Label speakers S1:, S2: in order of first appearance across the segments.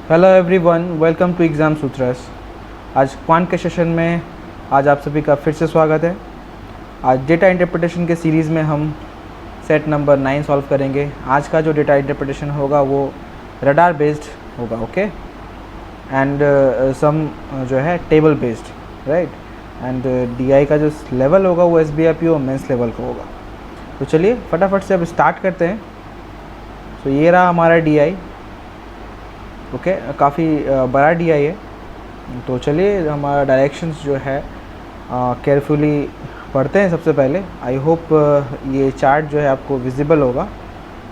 S1: Hello everyone, welcome to exam सूत्रस। आज quant के सेशन में आज आप सभी का फिर से स्वागत है। आज डेटा इंटरप्रिटेशन के सीरीज़ में हम सेट नंबर 9 सॉल्व करेंगे। आज का जो डेटा इंटरप्रिटेशन होगा वो रडार बेस्ड होगा, ओके, एंड सम जो है table based, right. And DI का जो लेवल होगा वो एसबीआईपी और मेंस लेवल का होगा। तो चलिए फटाफट से अब स्टार्ट करते हैं। तो ये रहा हमारा डीआई, ओके, काफ़ी बड़ा डीआई है। तो चलिए हमारा डायरेक्शंस जो है केयरफुली पढ़ते हैं। सबसे पहले आई होप ये चार्ट जो है आपको विजिबल होगा।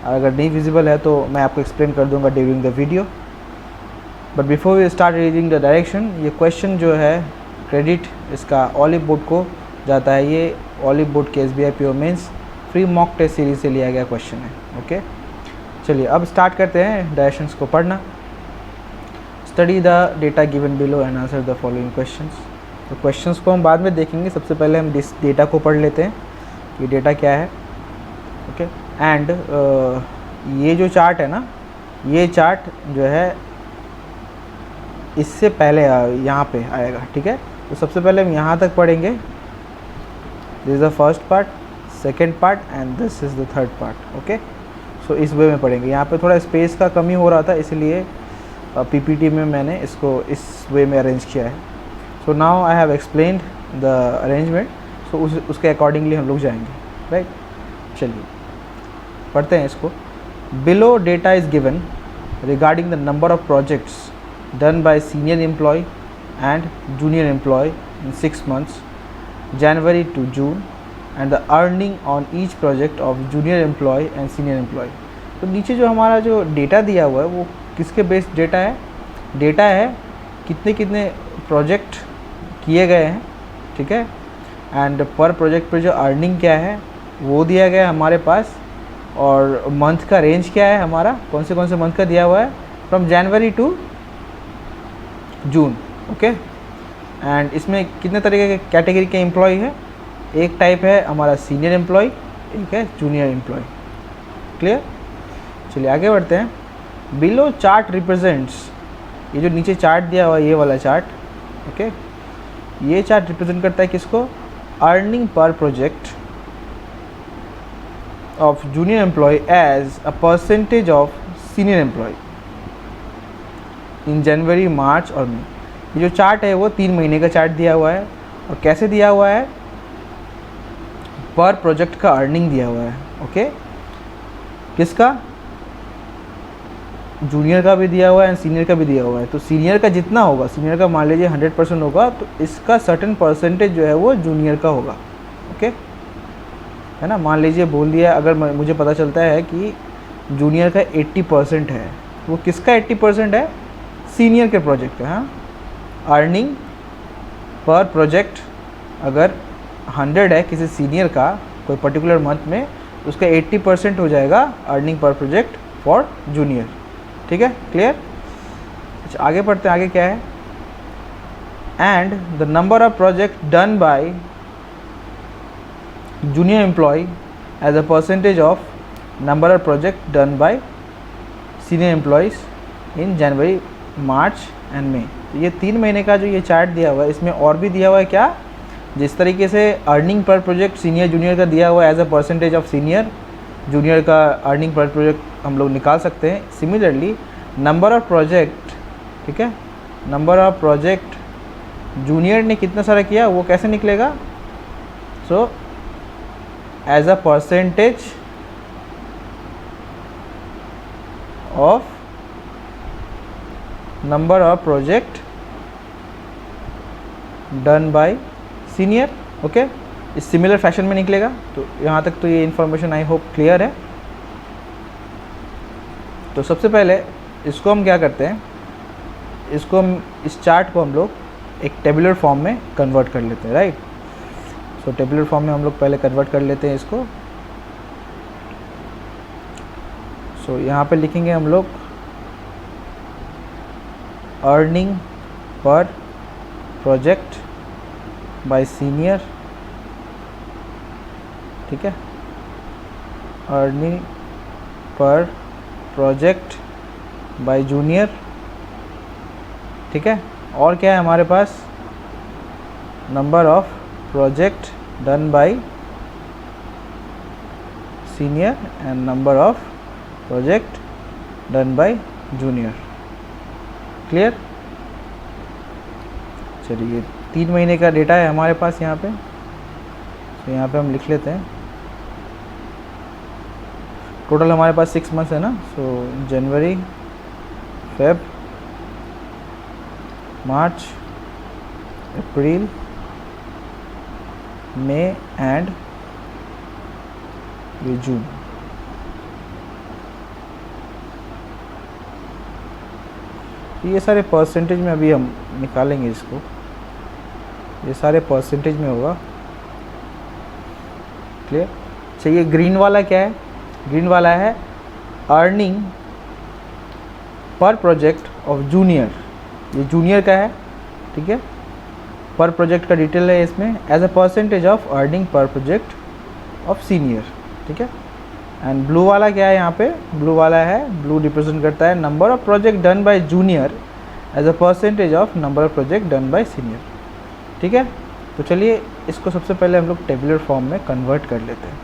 S1: अगर नहीं विजिबल है तो मैं आपको एक्सप्लेन कर दूंगा during the video. But before we start reading the direction, ये क्वेश्चन जो है क्रेडिट इसका ऑलिव बोर्ड को जाता है। ये ऑलिव बोर्ड के SBI PO mains free mock test series से लिया गया क्वेश्चन है, ओके। चलिए अब स्टार्ट करते हैं डायरेक्शंस को पढ़ना। Study the data given below and answer the following questions. तो क्वेश्चंस को हम बाद में देखेंगे, सबसे पहले हम इस डेटा को पढ़ लेते हैं कि डेटा क्या है, ओके। एंड ये जो चार्ट है ना, ये चार्ट जो है इससे पहले यहाँ पे आएगा, ठीक है। तो सबसे पहले हम यहाँ तक पढ़ेंगे। This is the first part, second part and this is the third part, okay. So इस वे में पढ़ेंगे। यहाँ पे थोड़ा स्पेस का कमी हो रहा था, इसलिए पीपीटी में मैंने इसको इस वे में अरेंज किया है। So now I have explained the arrangement, so उसके अकॉर्डिंगली हम लोग जाएंगे, राइट। चलिए पढ़ते हैं इसको। Below data is given regarding the number of projects done by senior employ and junior employ in 6 months January to June and the earning on each project of junior employ and senior employ. तो नीचे जो हमारा जो data दिया हुआ है वो किसके बेस्ड डेटा है? डेटा है कितने कितने प्रोजेक्ट किए गए हैं, ठीक है। एंड पर प्रोजेक्ट पे जो अर्निंग क्या है वो दिया गया है हमारे पास, और मंथ का रेंज क्या है हमारा, कौन से मंथ का दिया हुआ है, from January to June, okay. And इसमें कितने तरीके के कैटेगरी के एम्प्लॉय है? एक टाइप है हमारा सीनियर एम्प्लॉय, एक है जूनियर एम्प्लॉय, क्लियर। चलिए आगे बढ़ते हैं। बिलो चार्ट रिप्रेजेंट्स, ये जो नीचे चार्ट दिया हुआ है ये वाला चार्ट, ओके, ये चार्ट रिप्रेजेंट करता है किसको? Earning per project of junior employee as a percentage of senior employ in January, March और मई। ये जो चार्ट है वो 3 महीने का चार्ट दिया हुआ है। और कैसे दिया हुआ है? पर प्रोजेक्ट का अर्निंग दिया हुआ है, ओके। किसका? जूनियर का भी दिया हुआ है एंड सीनियर का भी दिया हुआ है। तो सीनियर का जितना होगा, सीनियर का मान लीजिए 100% होगा, तो इसका सर्टेन परसेंटेज जो है वो जूनियर का होगा, ओके, है ना। मान लीजिए बोल दिया, अगर मुझे पता चलता है कि जूनियर का 80% है, वो किसका 80% है? सीनियर के प्रोजेक्ट का। हाँ, अर्निंग पर प्रोजेक्ट अगर 100 है किसी सीनियर का कोई पर्टिकुलर मंथ में, तो उसका 80% हो जाएगा earning per project for junior, ठीक है, क्लियर। अच्छा आगे पढ़ते हैं, आगे क्या है? And the number of project done by junior employee as a percentage of number of project done by senior employees in January, March and May. तो ये 3 महीने का जो ये चार्ट दिया हुआ है, इसमें और भी दिया हुआ है क्या? जिस तरीके से earning per project senior junior का दिया हुआ है as a percentage of senior, junior का अर्निंग पर प्रोजेक्ट हम लोग निकाल सकते हैं। सिमिलरली नंबर ऑफ प्रोजेक्ट, ठीक है, नंबर ऑफ प्रोजेक्ट जूनियर ने कितना सारा किया वो कैसे निकलेगा? So as a percentage of number of project done by senior, okay, इस सिमिलर फैशन में निकलेगा। तो यहाँ तक तो ये इन्फॉर्मेशन आई होप क्लियर है। तो सबसे पहले इसको हम क्या करते हैं, इसको हम इस चार्ट को हम लोग एक टेबुलर फॉर्म में कन्वर्ट कर लेते हैं, राइट। सो टेबुलर फॉर्म में हम लोग पहले कन्वर्ट कर लेते हैं इसको। सो यहाँ पे लिखेंगे हम लोग earning per project by senior, ठीक है, earning per project by junior ठीक है। और क्या है हमारे पास, number of project done by senior and number of project done by junior. Clear. चलिए 3 महीने का डेटा है हमारे पास यहाँ पे, तो यहाँ पे हम लिख लेते हैं। टोटल हमारे पास 6 मंथ्स है ना, सो जनवरी, Feb, March, April, May and ये जून। ये सारे परसेंटेज में अभी हम निकालेंगे इसको, ये सारे परसेंटेज में होगा। क्लियर। चाहिए ग्रीन वाला क्या है, ग्रीन वाला है earning per project of junior, ये जूनियर का है, ठीक है। पर प्रोजेक्ट का डिटेल है इसमें, as a percentage of earning per project of senior, ठीक है। एंड ब्लू वाला क्या है, यहाँ पे ब्लू वाला है, ब्लू रिप्रेजेंट करता है number of project done by junior as a percentage of number of project done by senior, ठीक है। तो चलिए इसको सबसे पहले हम लोग टेबुलर फॉर्म में कन्वर्ट कर लेते हैं।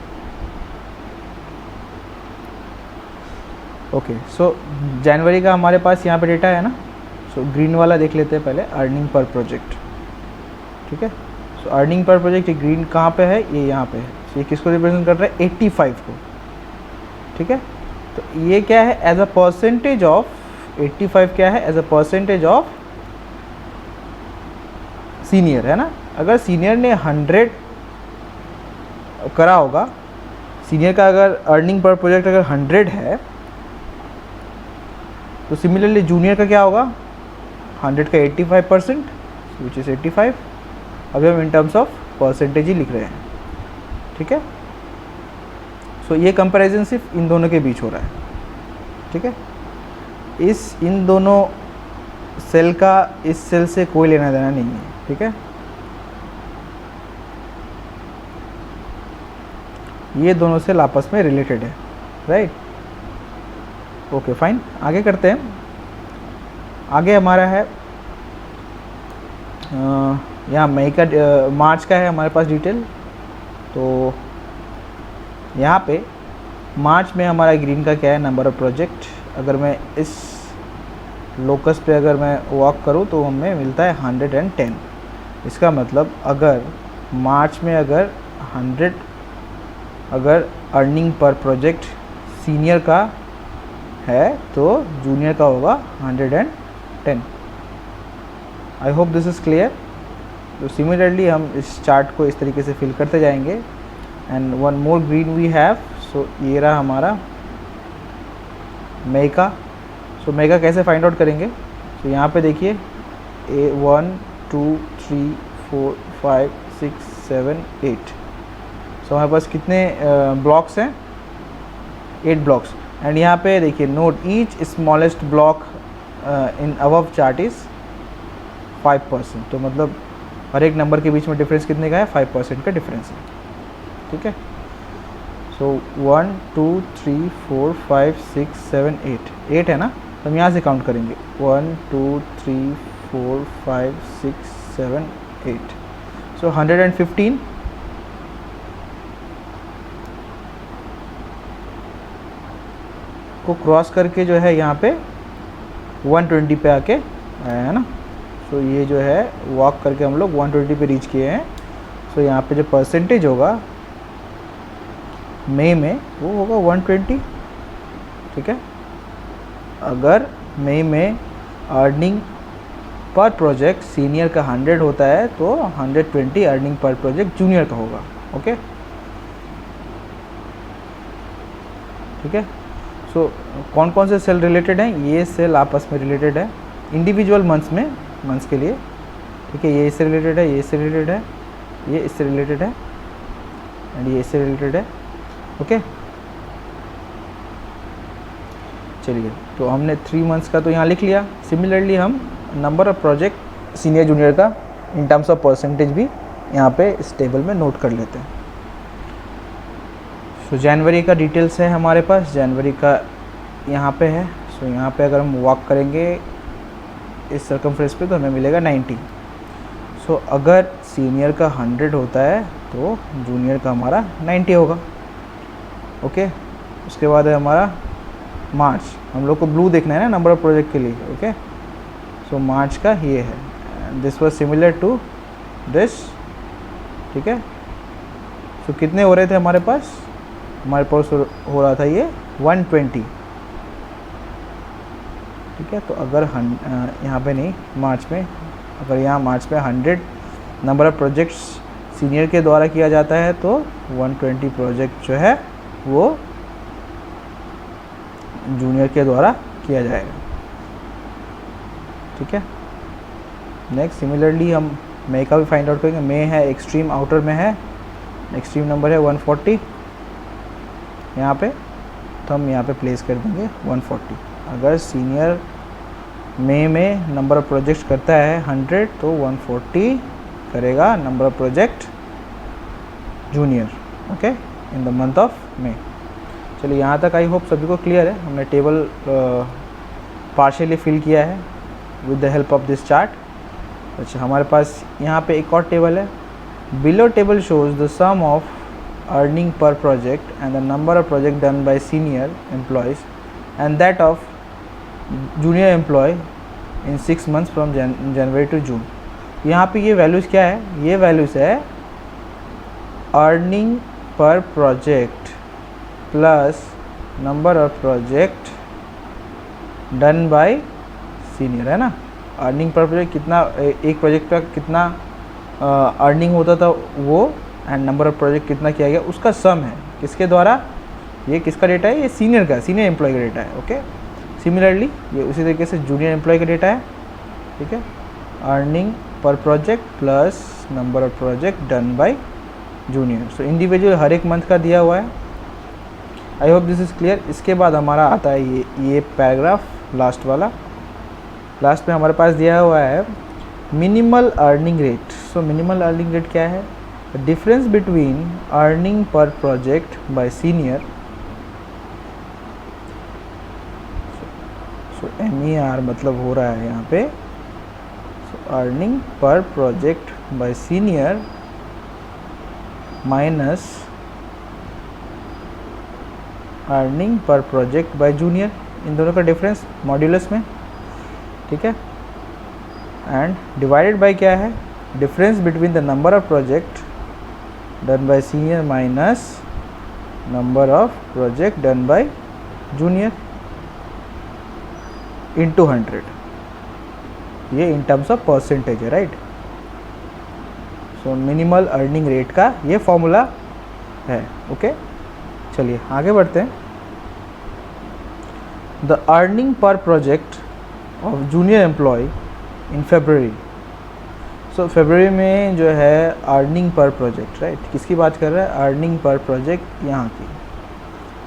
S1: ओके, सो जनवरी का हमारे पास यहाँ पे डेटा है ना, सो ग्रीन वाला देख लेते हैं पहले, अर्निंग पर प्रोजेक्ट, ठीक है। सो अर्निंग पर प्रोजेक्ट, ये ग्रीन कहाँ पे है, ये यहाँ पे है। सो ये किसको रिप्रेजेंट कर रहा है, 85 को, ठीक है। तो ये क्या है, एज अ परसेंटेज ऑफ 85 क्या है, as a percentage of senior, है ना। अगर सीनियर ने 100 करा होगा, सीनियर का अगर अर्निंग पर प्रोजेक्ट अगर 100 है, तो सिमिलरली जूनियर का क्या होगा, 100 का 85%, विच इज़ 85। अभी हम इन टर्म्स ऑफ परसेंटेज ही लिख रहे हैं, ठीक है। सो ये कंपैरिजन सिर्फ इन दोनों के बीच हो रहा है, ठीक है। इन दोनों सेल का इस सेल से कोई लेना देना नहीं है, ठीक है। ये दोनों सेल आपस में रिलेटेड है, राइट। ओके फाइन, आगे करते हैं। आगे हमारा है यहाँ मई का, मार्च का है हमारे पास डिटेल। तो यहाँ पे मार्च में हमारा ग्रीन का क्या है, नंबर ऑफ प्रोजेक्ट। अगर मैं इस लोकस पे अगर मैं वॉक करूँ तो हमें मिलता है 110। इसका मतलब अगर मार्च में अगर 100 अगर अर्निंग पर प्रोजेक्ट सीनियर का है, तो जूनियर का होगा 110। आई होप दिस इज़ क्लियर। तो सिमिलरली हम इस चार्ट को इस तरीके से फिल करते जाएंगे। And one more green we have, so ये रहा हमारा मई का। सो मई का कैसे फाइंड आउट करेंगे, तो यहाँ पे देखिए 1 2 3 4 5 6 7 8। सो हमारे पास कितने ब्लॉक्स हैं, 8 ब्लॉक्स। एंड यहाँ पे देखिए note each smallest block in above chart is 5%। तो मतलब हर एक नंबर के बीच में डिफरेंस कितने का है, 5% का डिफरेंस है, ठीक है। सो 1 2 3 4 5 6 7 8 है ना। तो हम यहाँ से काउंट करेंगे 1 2 3 4 5 6 7 8। सो 115 को क्रॉस करके जो है यहाँ पे 120 पे आके आया है ना। सो ये जो है वॉक करके हम लोग 120 पे रीच किए हैं। सो यहाँ पे जो परसेंटेज होगा मई में वो होगा 120, ठीक है। अगर मई में अर्निंग पर प्रोजेक्ट सीनियर का 100 होता है तो 120 अर्निंग पर प्रोजेक्ट जूनियर का होगा, ओके, ठीक है। सो कौन कौन से सेल रिलेटेड हैं, ये सेल आपस में रिलेटेड है इंडिविजुअल मंथ्स के लिए, ठीक है। ये इससे रिलेटेड है, ये इससे रिलेटेड है, ये इससे रिलेटेड है एंड ये इससे रिलेटेड है, ओके। चलिए, तो हमने 3 मंथ्स का तो यहाँ लिख लिया। सिमिलरली हम number of project senior junior का इन टर्म्स ऑफ परसेंटेज भी यहाँ पे इस टेबल में नोट कर लेते हैं। सो जनवरी का डिटेल्स है हमारे पास, जनवरी का यहाँ पे है। सो यहाँ पे अगर हम वॉक करेंगे इस सर्कमफ्रेंस पे, तो हमें मिलेगा 90। सो अगर सीनियर का 100 होता है तो जूनियर का हमारा 90 होगा। ओके, उसके बाद है हमारा मार्च। हम लोग को ब्लू देखना है ना नंबर ऑफ प्रोजेक्ट के लिए। ओके, सो मार्च का ये है, this was similar to this. ठीक है, सो कितने हो रहे थे हमारे पास हो रहा था ये 120। ठीक है, तो अगर यहाँ पे नहीं, मार्च में, अगर यहाँ मार्च में 100 नंबर ऑफ़ प्रोजेक्ट्स सीनियर के द्वारा किया जाता है तो 120 प्रोजेक्ट जो है वो जूनियर के द्वारा किया जाएगा। ठीक है, नेक्स्ट सिमिलरली हम मे का भी फाइंड आउट करेंगे। मे है एक्सट्रीम आउटर में है, एक्सट्रीम नंबर है 140 यहाँ पे, तो हम यहाँ पे प्लेस कर देंगे 140। अगर सीनियर मे में नंबर ऑफ़ प्रोजेक्ट्स करता है 100 तो 140 करेगा number of project junior. Okay, in the month of May. चलिए यहाँ तक आई होप सभी को क्लियर है। हमने टेबल पार्शियली फिल किया है with the help of this chart. अच्छा, हमारे पास यहाँ पे एक और टेबल है। Below table shows the sum of earning per project and the number of project done by senior employees and that of junior employ in 6 months from January to June. यहाँ पे ये वैल्यूज़ क्या है? ये values है earning per project plus number of project done by senior, है ना। Earning per project कितना, एक प्रोजेक्ट का कितना अर्निंग होता था वो, एंड नंबर ऑफ प्रोजेक्ट कितना किया गया, उसका सम है। किसके द्वारा? ये किसका डेटा है? ये सीनियर का, सीनियर एम्प्लॉय का डेटा है। ओके, सिमिलरली ये उसी तरीके से जूनियर एम्प्लॉय का डेटा है। ठीक है, earning per project plus number of project done by junior. So individual हर एक मंथ का दिया हुआ है। I hope this is clear. इसके बाद हमारा आता है ये पैराग्राफ लास्ट वाला। लास्ट में हमारे पास दिया हुआ है minimal earning rate. So minimal earning rate क्या है? Difference between earning per project by senior, so MER मतलब हो रहा है यहाँ पे, so earning per project by senior minus earning per project by junior, इन दोनों का डिफरेंस मॉड्यूलस में। ठीक है, एंड डिवाइडेड बाय क्या है? Difference between the number of project done by senior minus number of project done by junior into 100। ये in terms of percentage है, right. So minimal earning rate का ये formula है। ओके, चलिए आगे बढ़ते हैं। The earning per project of junior employ in February. So फरवरी में जो है अर्निंग पर प्रोजेक्ट, राइट, किसकी बात कर रहा है? अर्निंग पर प्रोजेक्ट यहाँ की,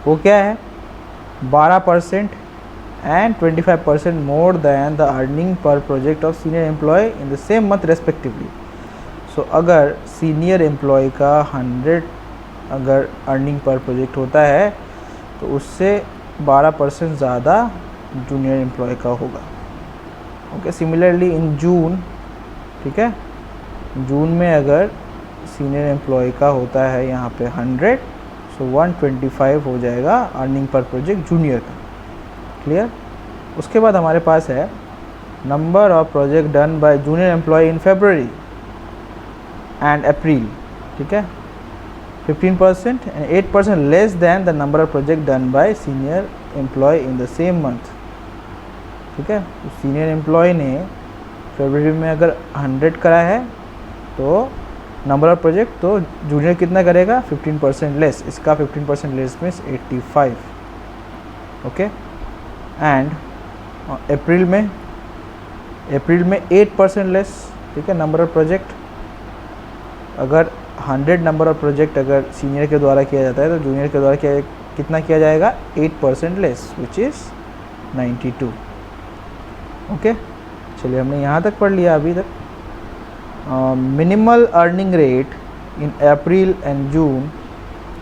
S1: वो क्या है? 12% and 25% more than the earning per project of senior employ in the same month respectively. So अगर सीनियर एम्प्लॉय का 100 अगर अर्निंग पर प्रोजेक्ट होता है तो उससे 12% ज़्यादा जूनियर एम्प्लॉय का होगा। ओके, सिमिलरली इन जून, ठीक है, जून में अगर सीनियर एम्प्लॉय का होता है यहाँ पे 100, सो 125 हो जाएगा अर्निंग पर प्रोजेक्ट जूनियर का। क्लियर? उसके बाद हमारे पास है number of project done by junior employ in February and April. ठीक है, 15% and 8% less than the number of project done by senior employ in the same month. ठीक है, तो सीनियर एम्प्लॉय ने फरवरी में अगर 100 करा है तो नंबर ऑफ प्रोजेक्ट, तो जूनियर कितना करेगा? 15% लेस। इसका 15% less means 85। Okay, and April में 8% लेस। ठीक है, नंबर ऑफ प्रोजेक्ट, अगर 100 नंबर ऑफ प्रोजेक्ट अगर सीनियर के द्वारा किया जाता है तो जूनियर के द्वारा कितना किया जाएगा? 8% लेस, विच इज़ 92। ओके, चलिए हमने यहाँ तक पढ़ लिया अभी तक। Minimal earning rate in April and June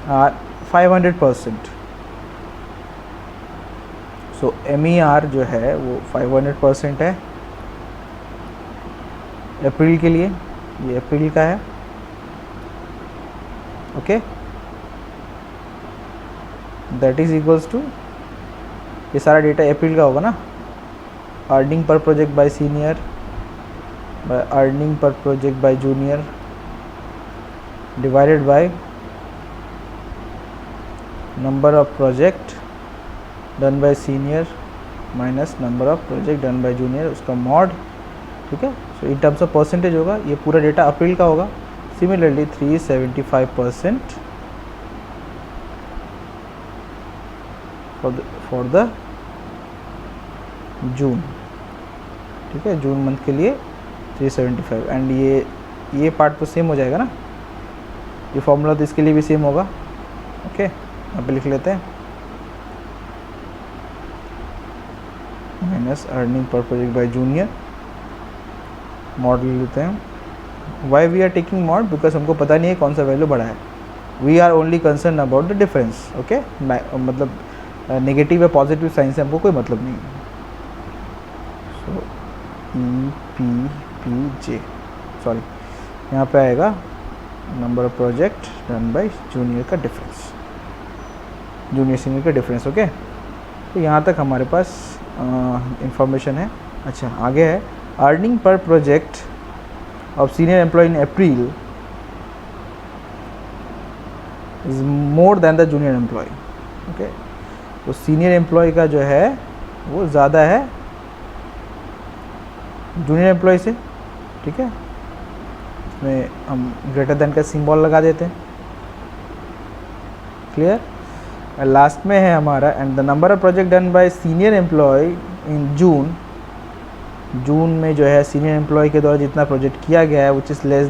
S1: are 500%। So MER जो है वो 500% है। अप्रैल के लिए, ये अप्रैल का है, okay, that is equals to, ये सारा डेटा अप्रैल का होगा ना, earning per project by senior by earning per project by junior divided by number of project done by senior minus number of project done by junior, उसका mod, ठीक है। So in terms of percentage होगा, ये पूरा data April का होगा। Similarly 375% for the June, ठीक है, जून मंथ के लिए 375, एंड ये पार्ट तो सेम हो जाएगा ना, ये फॉर्मूला तो इसके लिए भी सेम होगा, ओके। यहाँ पे लिख लेते हैं minus earning per project by junior, mod ले लेते हैं। Why we are taking mod, because हमको पता नहीं है कौन सा वैल्यू बड़ा है, we are only concern about the difference, okay. मतलब नेगेटिव या पॉजिटिव साइन से हमको कोई मतलब नहीं है। सो EPPJ, सॉरी, यहाँ पे आएगा number of project done by junior का डिफरेंस, जूनियर सीनियर का डिफरेंस, ओके। तो यहाँ तक हमारे पास इंफॉर्मेशन है। अच्छा, आगे है earning per project of senior employ in April is more than the junior employ, okay. तो सीनियर एम्प्लॉय का जो है वो ज़्यादा है जूनियर एम्प्लॉय से, ठीक है। इसमें हम ग्रेटर देन का सिंबल लगा देते हैं, क्लियर। लास्ट में है हमारा and the number of project done by senior employ in June, जून में जो है सीनियर एम्प्लॉय के द्वारा जितना प्रोजेक्ट किया गया है which is less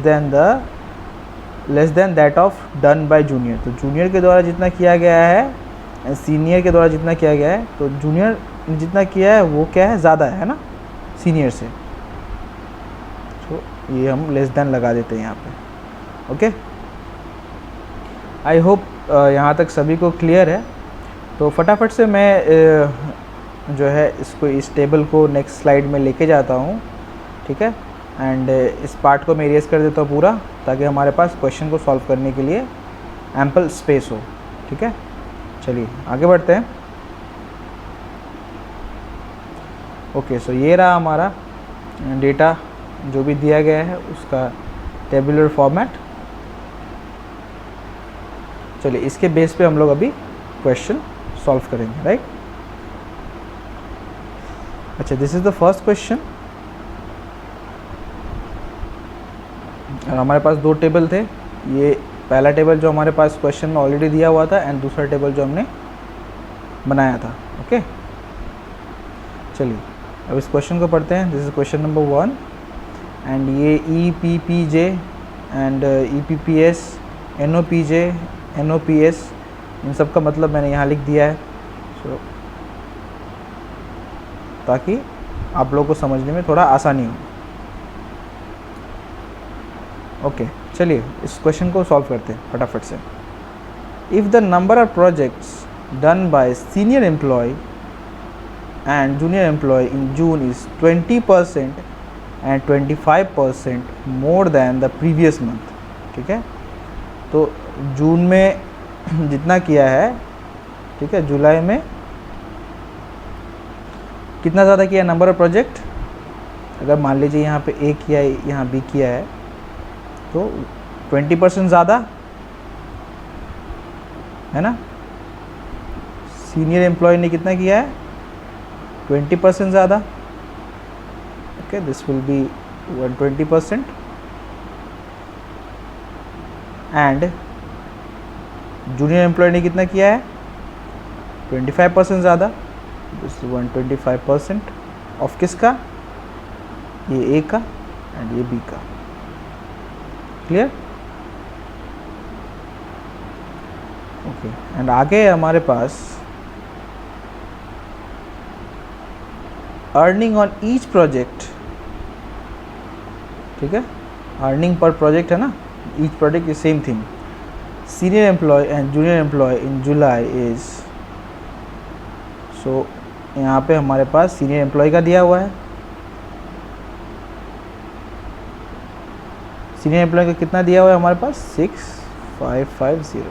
S1: than that of done by junior. तो जूनियर के द्वारा जितना किया गया है, सीनियर के द्वारा जितना किया गया है, तो जूनियर जितना किया है वो क्या है, ज़्यादा है ना सीनियर से। तो ये हम लेस देन लगा देते हैं यहाँ पे, ओके। आई होप यहाँ तक सभी को क्लियर है। तो फटाफट से मैं जो है इसको, इस टेबल को नेक्स्ट स्लाइड में लेके जाता हूँ, ठीक है। एंड इस पार्ट को मैं इरेज कर देता हूँ पूरा, ताकि हमारे पास क्वेश्चन को सॉल्व करने के लिए एम्पल स्पेस हो, ठीक है। चलिए आगे बढ़ते हैं। ओके, सो ये रहा हमारा डेटा जो भी दिया गया है उसका टेबुलर फॉर्मेट। चलिए इसके बेस पे हम लोग अभी क्वेश्चन सॉल्व करेंगे, राइट। अच्छा, this is the first question. हमारे पास दो टेबल थे, ये पहला टेबल जो हमारे पास क्वेश्चन में ऑलरेडी दिया हुआ था एंड दूसरा टेबल जो हमने बनाया था, ओके। चलिए अब इस क्वेश्चन को पढ़ते हैं। This is question number 1 and ये EPPJ and EPPS, NOPJ, NOPS, इन सब का मतलब मैंने यहाँ लिख दिया है, सो ताकि आप लोगों को समझने में थोड़ा आसानी हो, ओके। चलिए इस क्वेश्चन को सॉल्व करते हैं फटाफट से। If the number of projects done by senior employ and junior employ in June is 20% and 25% more than the previous month, ठीक है। तो जून में जितना किया है, ठीक है, जुलाई में कितना ज़्यादा किया नंबर ऑफ प्रोजेक्ट। अगर मान लीजिए यहाँ पे A किया है, यहाँ B किया है, तो 20% ज़्यादा है ना। सीनियर एम्प्लॉय ने कितना किया है, 20% ज़्यादा, okay. This will be 120%। And junior employ ने कितना किया है, 25% ज़्यादा, दिस 125% ऑफ किसका, ये A का एंड ये B का, क्लियर, ओके। एंड आगे हमारे पास अर्निंग ऑन ईच प्रोजेक्ट, ठीक है, अर्निंग पर प्रोजेक्ट है ना, each project is same thing. Senior employ and junior employ in July is, so यहाँ पे हमारे पास सीनियर एम्प्लॉय का दिया हुआ है, सीनियर एम्प्लॉय का कितना दिया हुआ है हमारे पास 6550,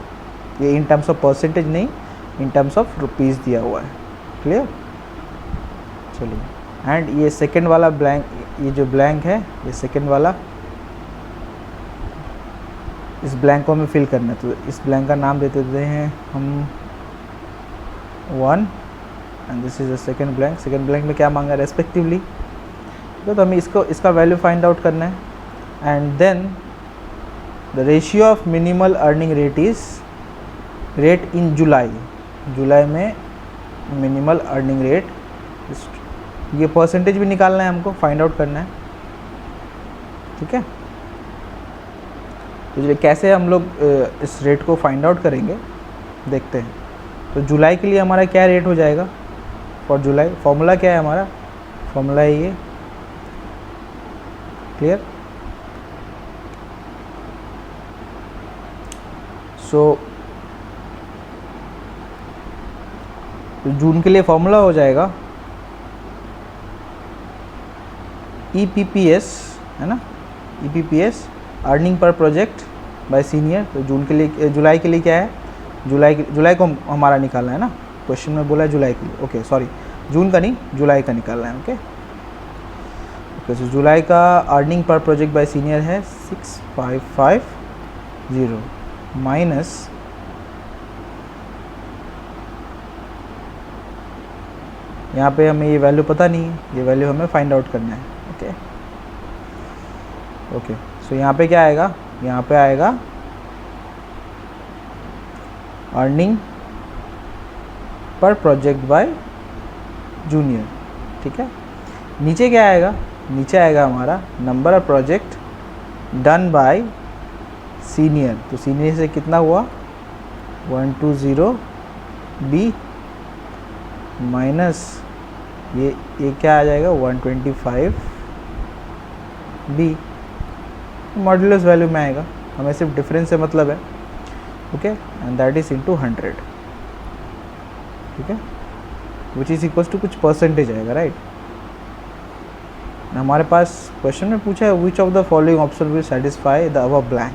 S1: ये इन टर्म्स ऑफ परसेंटेज नहीं, इन टर्म्स ऑफ रुपीज़ दिया हुआ है। क्लियर? चलिए, एंड ये सेकंड वाला ब्लैंक, ये जो ब्लैंक है ये सेकंड वाला, इस ब्लैंक को हमें फिल करना है, तो इस ब्लैंक का नाम देते हैं हम 1 and this is the second blank. Second blank में क्या मांगा रेस्पेक्टिवली, तो हमें इसका वैल्यू फाइंड आउट करना है। And then the ratio of minimal earning rate is rate in July, जुलाई में मिनिमल अर्निंग रेट, ये परसेंटेज भी निकालना है हमको, फाइंड आउट करना है। ठीक है, तो कैसे हम लोग इस रेट को फाइंड आउट करेंगे देखते हैं। तो जुलाई के लिए हमारा क्या रेट हो जाएगा फॉर जुलाई, फॉर्मूला क्या है हमारा, फॉर्मूला है ये। क्लियर? सो जून के लिए फॉर्मूला हो जाएगा EPPS, है ना, EPPS earning per project by senior. तो जून के लिए, जुलाई के लिए क्या है, जुलाई को हमारा निकालना है ना, क्वेश्चन में बोला है जुलाई के लिए, ओके सॉरी जून का नहीं, जुलाई का निकालना है। ओके ओके, सो जुलाई का earning per project by senior है 6550 माइनस यहाँ पे हमें ये वैल्यू पता नहीं है, ये वैल्यू हमें फाइंड आउट करना है। ओके ओके, सो यहाँ पे क्या आएगा, यहाँ पे आएगा earning per project by junior. ठीक है, नीचे क्या आएगा, नीचे आएगा हमारा number of project done by senior. तो सीनियर से कितना हुआ 120B माइनस ये क्या आ जाएगा 125B, मॉड्यूलस वैल्यू में आएगा, हमें सिर्फ डिफरेंस से मतलब है। Okay, and that is into 100। ठीक है, विच इज इक्वल्स टू कुछ परसेंटेज आएगा, राइट। हमारे पास क्वेश्चन में पूछा है which of the following option will satisfy the above blank.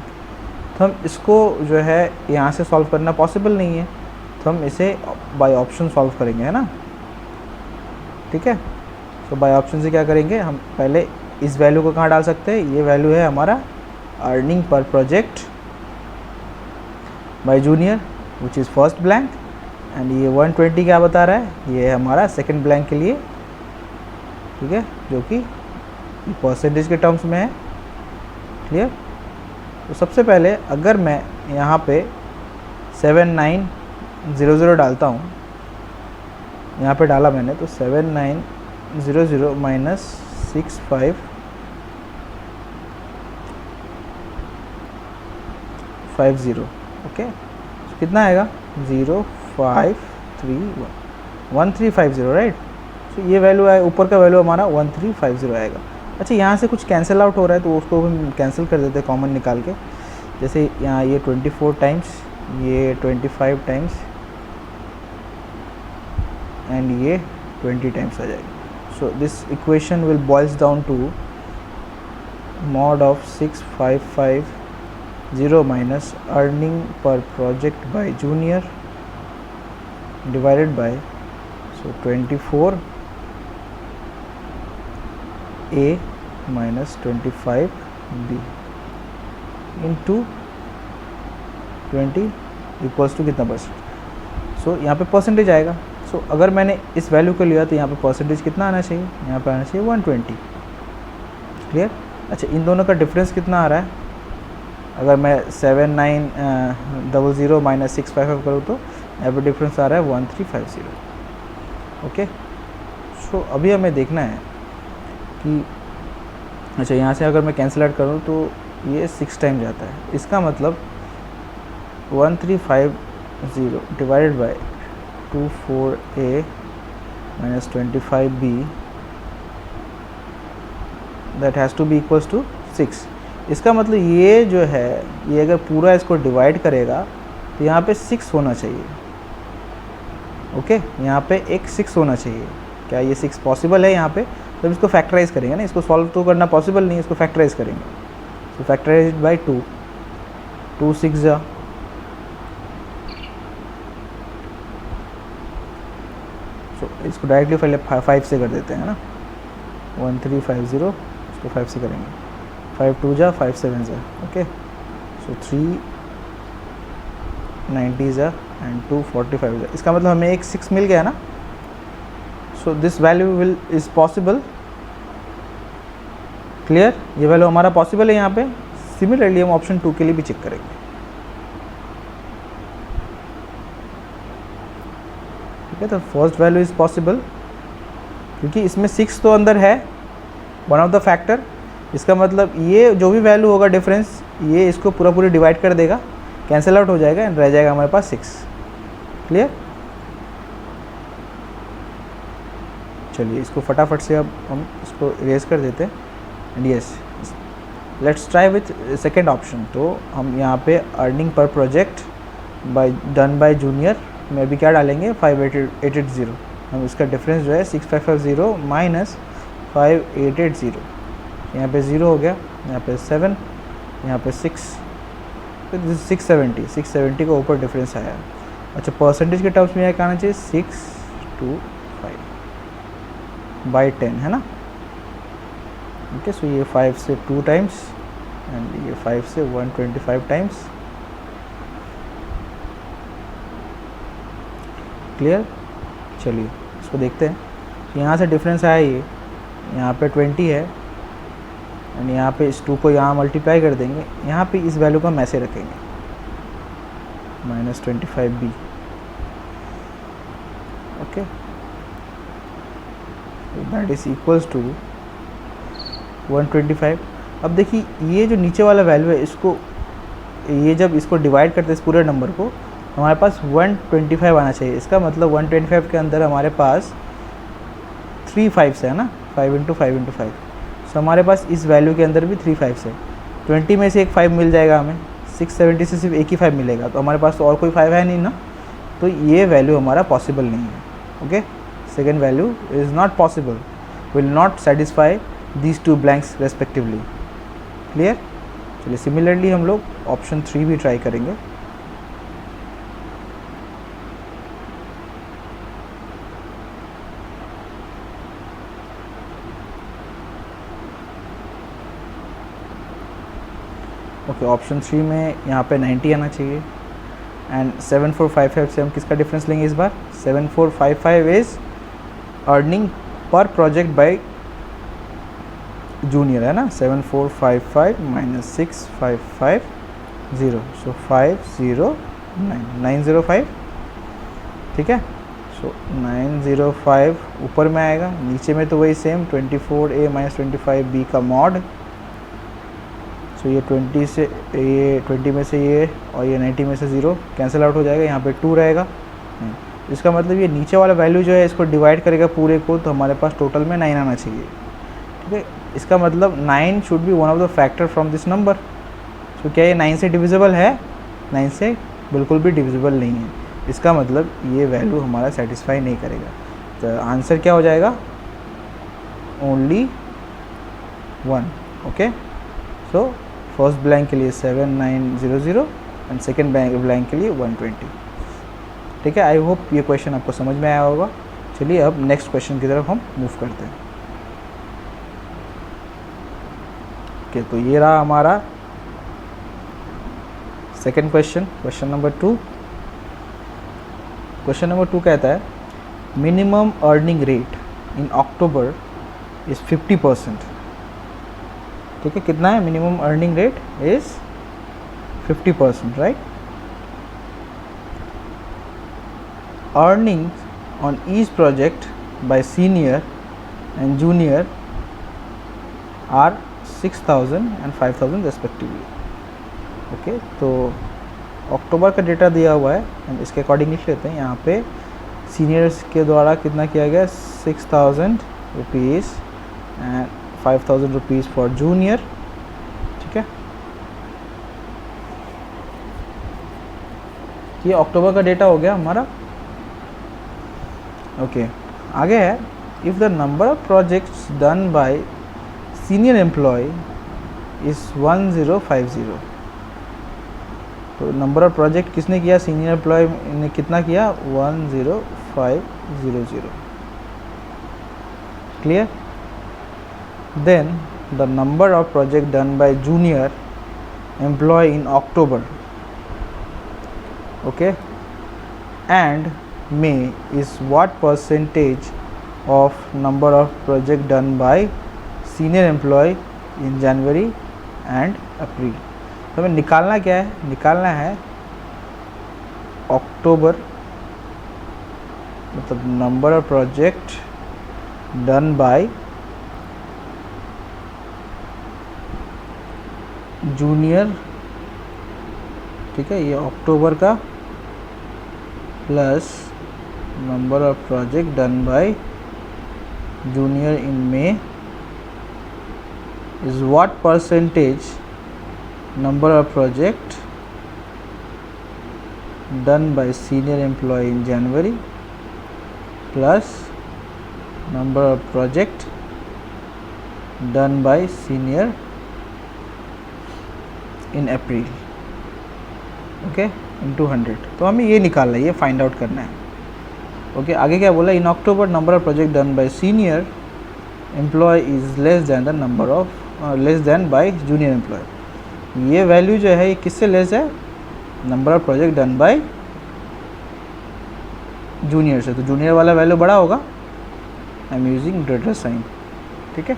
S1: तो हम इसको जो है यहाँ से सॉल्व करना पॉसिबल नहीं है, तो हम इसे बाय ऑप्शन सॉल्व करेंगे, है ना। ठीक है, तो बाय ऑप्शन से क्या करेंगे, हम पहले इस वैल्यू को कहाँ डाल सकते हैं, ये वैल्यू है हमारा earning per project by junior which is first blank, and ये 120 क्या बता रहा है, ये है हमारा सेकंड ब्लैंक के लिए। ठीक है, जो कि परसेंटेज के टर्म्स में है। क्लियर? तो सबसे पहले अगर मैं यहाँ पे 7900 डालता हूँ, यहाँ पे डाला मैंने, तो 7900 माइनस 6550, ओके, तो कितना आएगा 0531350, राइट। तो ये वैल्यू आए, ऊपर का वैल्यू हमारा 1350 आएगा। अच्छा, यहाँ से कुछ कैंसिल आउट हो रहा है तो उसको हम कैंसिल कर देते हैं कॉमन निकाल के। जैसे यहाँ ये 24 टाइम्स, ये 25 टाइम्स एंड ये 20 टाइम्स आ जाएगा। So this equation will boils down to mod of 6550 minus earning per project by junior divided by 24A minus 25B into 20 equals to कितना परसेंट। सो यहाँ पे परसेंटेज आएगा। सो अगर मैंने इस वैल्यू को लिया तो यहाँ पे परसेंटेज कितना आना चाहिए, यहाँ पे आना चाहिए 120। क्लियर? अच्छा, इन दोनों का डिफरेंस कितना आ रहा है, अगर मैं 7900 माइनस 655 करूँ तो यहाँ पे डिफरेंस आ रहा है 1350। ओके, सो अभी हमें देखना है कि अच्छा, यहाँ से अगर मैं कैंसिल आउट करूँ तो ये 6 टाइम जाता है, इसका मतलब 1350 divided by 24A minus 25B that has to be equals to 6। इसका मतलब ये जो है, ये अगर पूरा इसको डिवाइड करेगा तो यहाँ पे 6 होना चाहिए। ओके, यहाँ पे एक 6 होना चाहिए। क्या ये 6 पॉसिबल है यहाँ पे? तो इसको फैक्टराइज करेंगे ना, इसको सॉल्व तो करना पॉसिबल नहीं है, इसको फैक्टराइज करेंगे। सो फैक्टराइज इट बाई 2, 2 6 जा, सो इसको डायरेक्टली पहले 5 से कर देते हैं ना, 1350, इसको 5 से करेंगे, 5 2 जा, 5 7 जा, ओके। सो 390 जा एंड 245 जा, इसका मतलब हमें एक 6 मिल गया ना। सो this value will is possible, clear, ये वैल्यू हमारा पॉसिबल है यहाँ पे। सिमिलरली हम ऑप्शन 2 के लिए भी चेक करेंगे, ठीक है। तो फर्स्ट वैल्यू इज़ पॉसिबल क्योंकि इसमें 6 तो अंदर है, वन ऑफ द फैक्टर, इसका मतलब ये जो भी वैल्यू होगा डिफरेंस, ये इसको पूरा पूरी डिवाइड कर देगा, कैंसिल आउट हो जाएगा एंड रह जाएगा हमारे पास 6, क्लियर। चलिए इसको फटाफट से अब हम इसको इरेज कर देते हैं and yes, let's try with second option. तो हम यहाँ पे earning per project bye done by junior में अभी क्या डालेंगे, 5880, हम इसका डिफरेंस जो है 6550 माइनस 5880, यहाँ पे 0 हो गया, यहाँ पे 7, यहाँ पे 6, तो 670 का ऊपर डिफरेंस आया। अच्छा परसेंटेज के टर्म्स में यह कहना चाहिए 625 बाई 10 है ना, ओके। सो ये 5 से 2 टाइम्स एंड ये 5 से 125 टाइम्स, क्लियर। चलिए इसको देखते हैं, यहाँ से डिफरेंस आया ये, यहाँ पे 20 है एंड यहाँ पे इस 2 को यहाँ मल्टीप्लाई कर देंगे, यहाँ पे इस वैल्यू को हम ऐसे रखेंगे -25b, okay, that is equals to 125। अब देखिए ये जो नीचे वाला वैल्यू है, इसको ये जब इसको डिवाइड करते हैं इस पूरे नंबर को, हमारे पास 125 आना चाहिए। इसका मतलब 125 के अंदर हमारे पास 3 5s है ना, 5 × 5 × 5, सो हमारे पास इस वैल्यू के अंदर भी 3 5s है। 20 में से एक 5 मिल जाएगा हमें, 670 से सिर्फ एक ही 5 मिलेगा, तो हमारे पास तो और कोई 5 है नहीं ना, तो ये वैल्यू हमारा पॉसिबल नहीं है, okay. Second value is not possible, will not satisfy these 2 blanks respectively, clear. चलिए सिमिलरली हम लोग ऑप्शन 3 भी ट्राई करेंगे। ओके ऑप्शन 3 में यहाँ पे 90 आना चाहिए एंड 7455 से हम किसका डिफरेंस लेंगे इस बार, 7455 is earning per project by junior है ना, 7455 माइनस 6550, सो 905, ठीक है। सो 905 ऊपर में आएगा, नीचे में तो वही सेम 24a माइनस 25b का मॉड, तो ये 20 से ये 20 में से ये और ये 90 में से 0 कैंसिल आउट हो जाएगा, यहाँ पे 2 रहेगा। इसका मतलब ये नीचे वाला वैल्यू जो है इसको डिवाइड करेगा पूरे को, तो हमारे पास टोटल में 9 आना चाहिए, ठीक है। इसका मतलब 9 should be one of the factor from this number. तो क्या ये 9 से डिविजिबल है, 9 से बिल्कुल भी डिविजिबल नहीं है, इसका मतलब ये वैल्यू हमारा सेटिस्फाई नहीं करेगा। तो आंसर क्या हो जाएगा, only 1, okay. So first blank के लिए 7900 एंड सेकेंड ब्लैंक के लिए 120, ठीक है। आई होप ये क्वेश्चन आपको समझ में आया होगा। चलिए अब नेक्स्ट क्वेश्चन की तरफ हम मूव करते हैं। ओके तो ये रहा हमारा second question, question number 2। Question number 2 कहता है minimum earning rate in October is 50%, ठीक है। कितना है minimum earning rate is 50%, right. Earnings on each project by senior and junior are 6000 and 5000 respectively, okay. तो अक्टूबर का डेटा दिया हुआ है, हम इसके अकॉर्डिंग लिख लेते हैं। यहाँ पे सीनियर्स के द्वारा कितना किया गया, 6000 rupees and 5000 rupees for junior, ठीक है। ये अक्टूबर का डेटा हो गया हमारा, ओके। आगे है if the number of projects done by senior employ is 1050। तो नंबर ऑफ प्रोजेक्ट किसने किया, सीनियर एम्प्लॉय ने कितना किया, 10500। Clear. Then the number of project done by junior employ in October, okay, and May is what percentage of number of project done by senior employ in January and April. तो हमें निकालना क्या है, निकालना है अक्टूबर, मतलब number of project done by junior, ठीक है, ये अक्टूबर का plus number of project done by junior in May is what percentage number of project done by senior employee in January plus number of project done by senior in April, okay, into 100। तो हमें ये निकालना है, ये find out करना है, okay. आगे क्या बोला, in October number of project done by senior employee is less than the number of less than by junior employee. ये वैल्यू जो है ये किससे लेस है, number of project done by junior से। तो जूनियर वाला वैल्यू बड़ा होगा, I am using greater sign, ठीक है,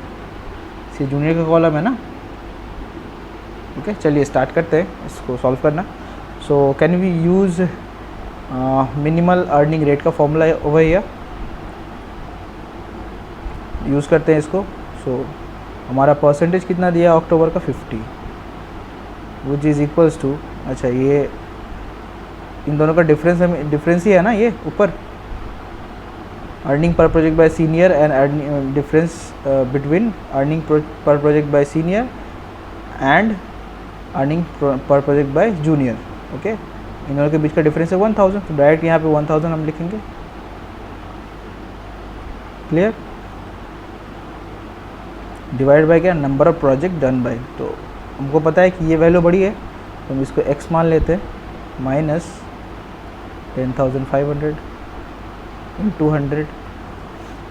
S1: ये जूनियर का कॉलम है ना, ओके। चलिए स्टार्ट करते हैं इसको सॉल्व करना। So can we use minimal earning rate का फॉर्मूला ओवर हियर, यूज़ करते हैं इसको। सो हमारा परसेंटेज कितना दिया अक्टूबर का, 50, विच इज़ इक्वल्स टू, अच्छा ये इन दोनों का डिफरेंस ही है ना, ये ऊपर earning per project by senior and earning difference between earning per project by senior and earning per project by junior, okay. इन दोनों के बीच का डिफरेंस है 1000, तो डायरेक्ट यहाँ पे 1000 हम लिखेंगे। क्लियर। डिवाइड बाय क्या, number of project done bye. तो हमको पता है कि ये वैल्यू बड़ी है तो हम इसको x मान लेते हैं, माइनस 10,500 इंटू 100।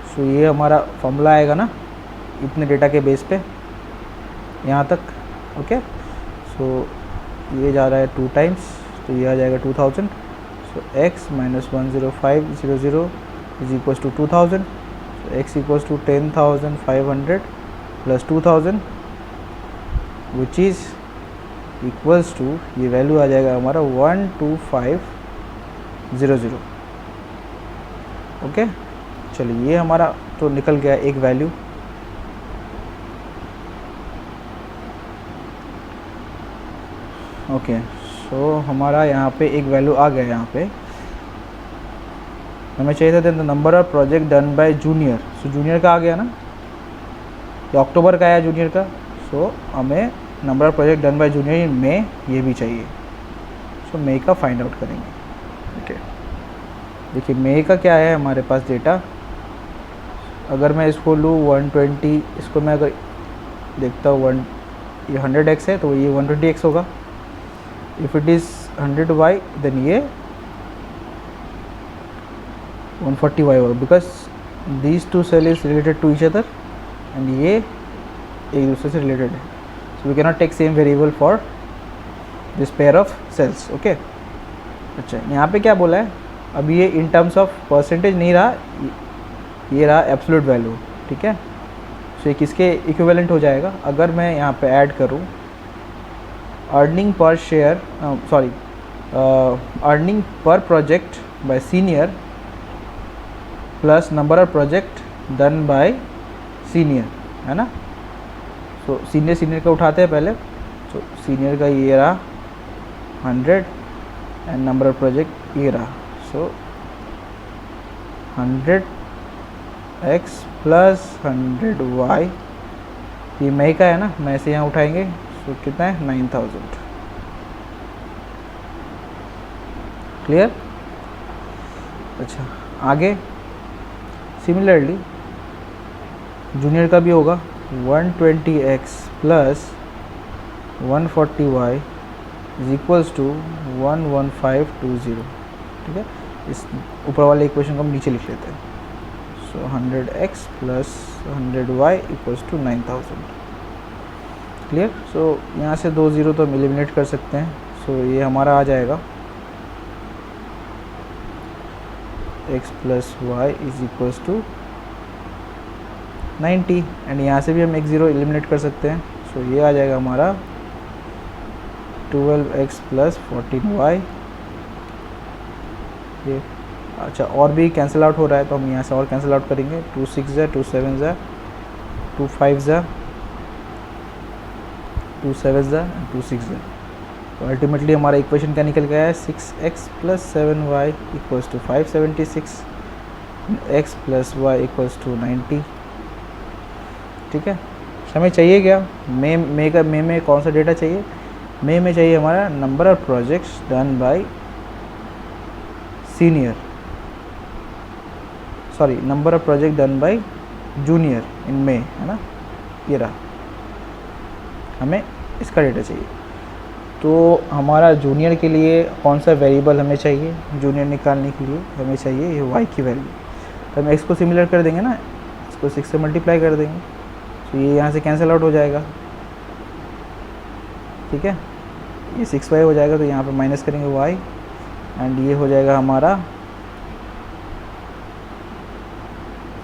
S1: सो ये हमारा फॉर्मूला आएगा ना इतने डेटा के बेस पे यहाँ तक, ओके। सो ये जा रहा है 2 टाइम्स, तो ये आ जाएगा 2000। So x minus 10500 is equals to 2000। So x equals to 10,500 plus 2000 which is equals to, ये वैल्यू आ जाएगा हमारा 12500, ओके। चलिए ये हमारा तो निकल गया एक वैल्यू, ओके। सो हमारा यहाँ पे एक वैल्यू आ गया, यहाँ पे हमें चाहिए था number of project done by junior. So junior का आ गया ना, ये अक्टूबर का आया जूनियर का। सो हमें number of project done by junior in May ये भी चाहिए। सो मे का फाइंड आउट करेंगे, ओके। देखिए मे का क्या है हमारे पास डेटा, अगर मैं इसको लूँ 120, इसको मैं अगर देखता हूँ ये 100x है तो ये 120x होगा। If it is 100y then ये 140y होगा, because these two cell is related to each other and ये एक दूसरे से रिलेटेड है। So we cannot take same variable for this pair of cells, okay. अच्छा यहाँ पे क्या बोला है, अभी ये इन टर्म्स ऑफ परसेंटेज नहीं रहा, ये रहा एब्सोल्यूट वैल्यू, ठीक है। सो ये किसके इक्विवेलेंट हो जाएगा, अगर मैं यहाँ पे ऐड करूँ earning per share, sorry earning per project by senior plus number of project done by senior, है ना। सो सीनियर का उठाते हैं पहले। सो सीनियर का ये रहा 100 एंड नंबर ऑफ प्रोजेक्ट ये रहा। सो 100x प्लस 100y, ये मई का है ना, मैं से यहाँ उठाएंगे। सो कितना है 9000, क्लियर। अच्छा आगे सिमिलरली जूनियर का भी होगा 120x plus 140y is equals to 11520, ठीक है। इस ऊपर वाले इक्वेशन को हम नीचे लिख लेते हैं। So 100x plus 100y equals to 9000, clear. So यहाँ से 2 ज़ीरो तो हम एलिमिनेट कर सकते हैं। सो ये हमारा आ जाएगा x plus y is equals to 90, and यहाँ से भी हम एक ज़ीरो एलिमिनेट कर सकते हैं। सो ये आ जाएगा हमारा 12x प्लस 14y। ये अच्छा, और भी कैंसिल आउट हो रहा है तो हम यहाँ से और कैंसिल आउट करेंगे। 2 6 है, 2 7 है, 2 5 है, 2 7 है, 2 6 है। तो अल्टीमेटली हमारा इक्वेशन क्या निकल गया है, 6x plus 7y equals to 576, x plus y equals to 90, ठीक है। हमें चाहिए क्या, मे में कौन सा डेटा चाहिए, मे में चाहिए हमारा number of projects done by senior, sorry number of project done by junior in May, है ना, ये रहा, हमें इसका डेटा चाहिए। तो हमारा जूनियर के लिए कौन सा वेरिएबल हमें चाहिए, जूनियर निकालने के लिए हमें चाहिए ये y की वैल्यू। तो हम x को सिमिलर कर देंगे ना, इसको 6 से मल्टीप्लाई कर देंगे, तो ये यहाँ से कैंसिल आउट हो जाएगा, ठीक है। ये 6y हो जाएगा, तो यहाँ पे माइनस करेंगे y, एंड ये हो जाएगा हमारा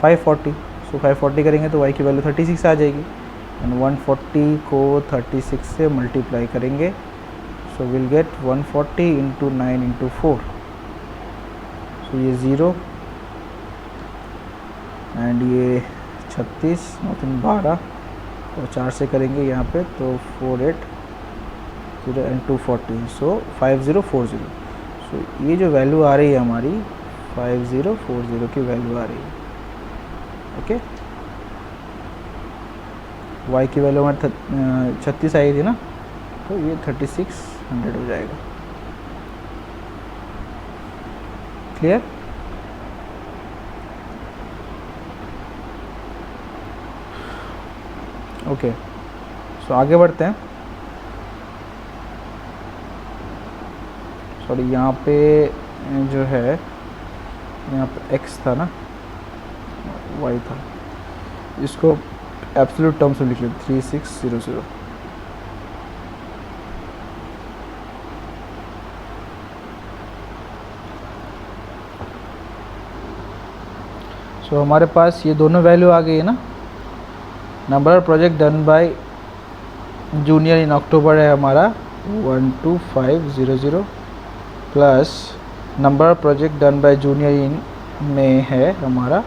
S1: 540। सो 540 करेंगे तो y की वैल्यू 36 आ जाएगी, एंड 140 को 36 से मल्टीप्लाई करेंगे, so will get 140 into 9 into 4, सो ये 0, एंड ये 36, 9 3 12, और 4 से करेंगे यहाँ पे तो 480 एंड 240, सो 5040। सो ये जो वैल्यू आ रही है हमारी 5040 की वैल्यू आ रही है, ओके। y की वैल्यू हमारी 36 आई थी ना, तो ये 3600 हो जाएगा, क्लियर। ओके, सो आगे बढ़ते हैं। सॉरी, यहाँ पे जो है, यहाँ पे x था ना, y था, इसको एब्सोल्यूट टर्म्स में लिख लेते 3600। सो हमारे पास ये दोनों वैल्यू आ गई है ना। Number of project done by junior in October है हमारा 12500, plus number of project done by junior in में है हमारा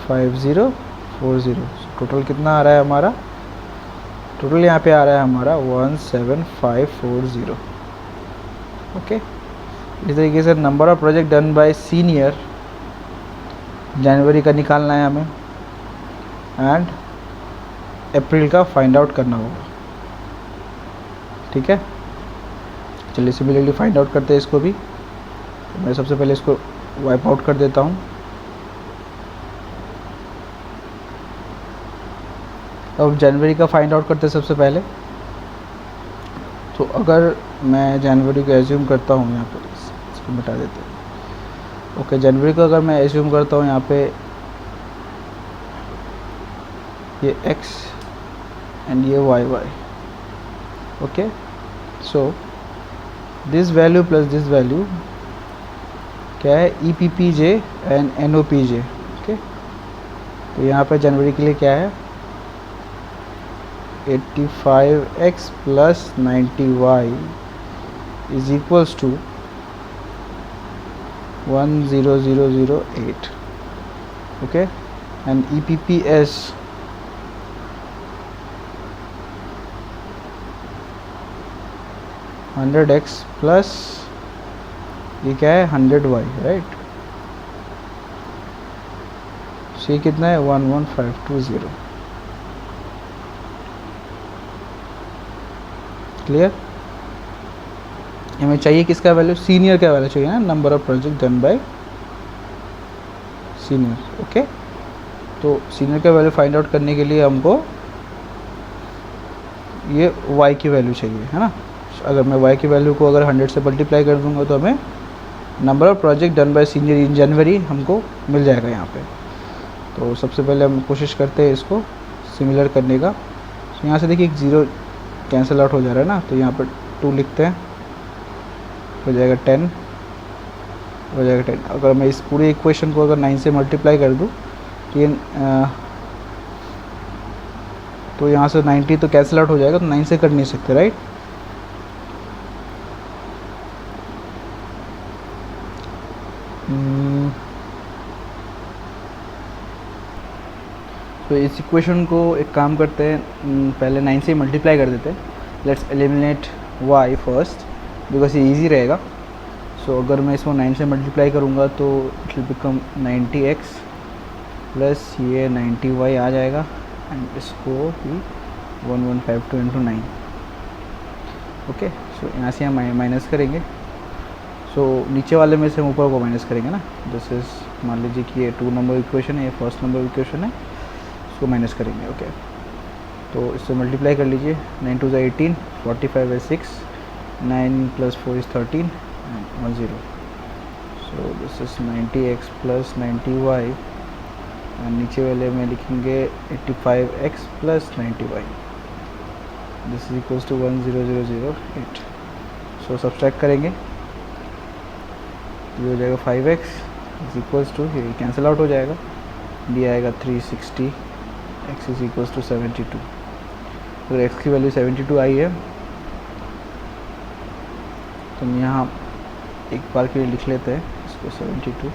S1: 5040। टोटल कितना आ रहा है हमारा, टोटल यहाँ पे आ रहा है हमारा 17540, ओके। इस तरीके से number of project done by senior जनवरी का निकालना है हमें, एंड अप्रैल का फाइंड आउट करना होगा, ठीक है। चलिए सिमिलरली फाइंड आउट करते हैं इसको भी। तो मैं सबसे पहले इसको वाइप आउट कर देता हूँ। अब जनवरी का फाइंड आउट करते हैं सबसे पहले। तो अगर मैं जनवरी को एज्यूम करता हूँ, यहाँ पर इसको मिटा देते हैं, ओके। जनवरी को अगर मैं एज्यूम करता हूँ यहाँ पे ये x एंड ये y, okay. So this value plus this value क्या है, EPPJ एंड NOPJ, ओके। तो यहाँ पे जनवरी के लिए क्या है, 85x plus 90y is equals to 10008, okay. And EPPS hundred x plus ये क्या है 100y, राइट। ये कितना है 11520, क्लियर। हमें चाहिए किसका वैल्यू, सीनियर का वैल्यू चाहिए ना, number of project done by senior, okay. तो सीनियर का वैल्यू फाइंड आउट करने के लिए हमको ये y की वैल्यू चाहिए, है ना। अगर मैं y की वैल्यू को अगर 100 से मल्टीप्लाई कर दूंगा तो हमें number of project done by senior in January हमको मिल जाएगा यहाँ पे। तो सबसे पहले हम कोशिश करते हैं इसको सिमिलर करने का। तो यहाँ से देखिए एक 0 कैंसिल आउट हो जा रहा है ना, तो यहाँ पर 2 लिखते हैं, हो जाएगा 10, हो जाएगा 10। अगर मैं इस पूरे इक्वेशन को अगर 9 से मल्टीप्लाई कर दूँ तो यहाँ से 90 तो कैंसिल आउट हो जाएगा, तो 9 से कर नहीं सकते, राइट। तो इस इक्वेशन को एक काम करते हैं, पहले 9 से मल्टीप्लाई कर देते हैं। Let's eliminate y first because ये इजी रहेगा। सो अगर मैं इसको 9 से मल्टीप्लाई करूँगा तो it will become 90x plus ये 90y आ जाएगा, एंड इसको भी 1152 इंटू 9। ओके, सो यहाँ से हम माइनस करेंगे। सो नीचे वाले में से हम ऊपर को माइनस करेंगे ना। दिस इज, मान लीजिए कि ये 2 नंबर इक्वेशन है, ये फर्स्ट नंबर इक्वेशन है, इसको माइनस करेंगे। ओके, तो इससे मल्टीप्लाई कर लीजिए। 9 2 18, 45 is 6, 9 plus 4 is 13 and 10। So this is 90x plus 90y, and नीचे वाले में लिखेंगे 85x plus 90y। This is equals to 10008। So subtract करेंगे, ये हो जाएगा 5x इज इक्वल्स टू, ये कैंसिल आउट हो जाएगा, डी आएगा 360, x इज इक्वल्स टू 72। अगर x की वैल्यू 72 आई है तो हम यहाँ एक बार के लिए लिख लेते हैं इसको 72।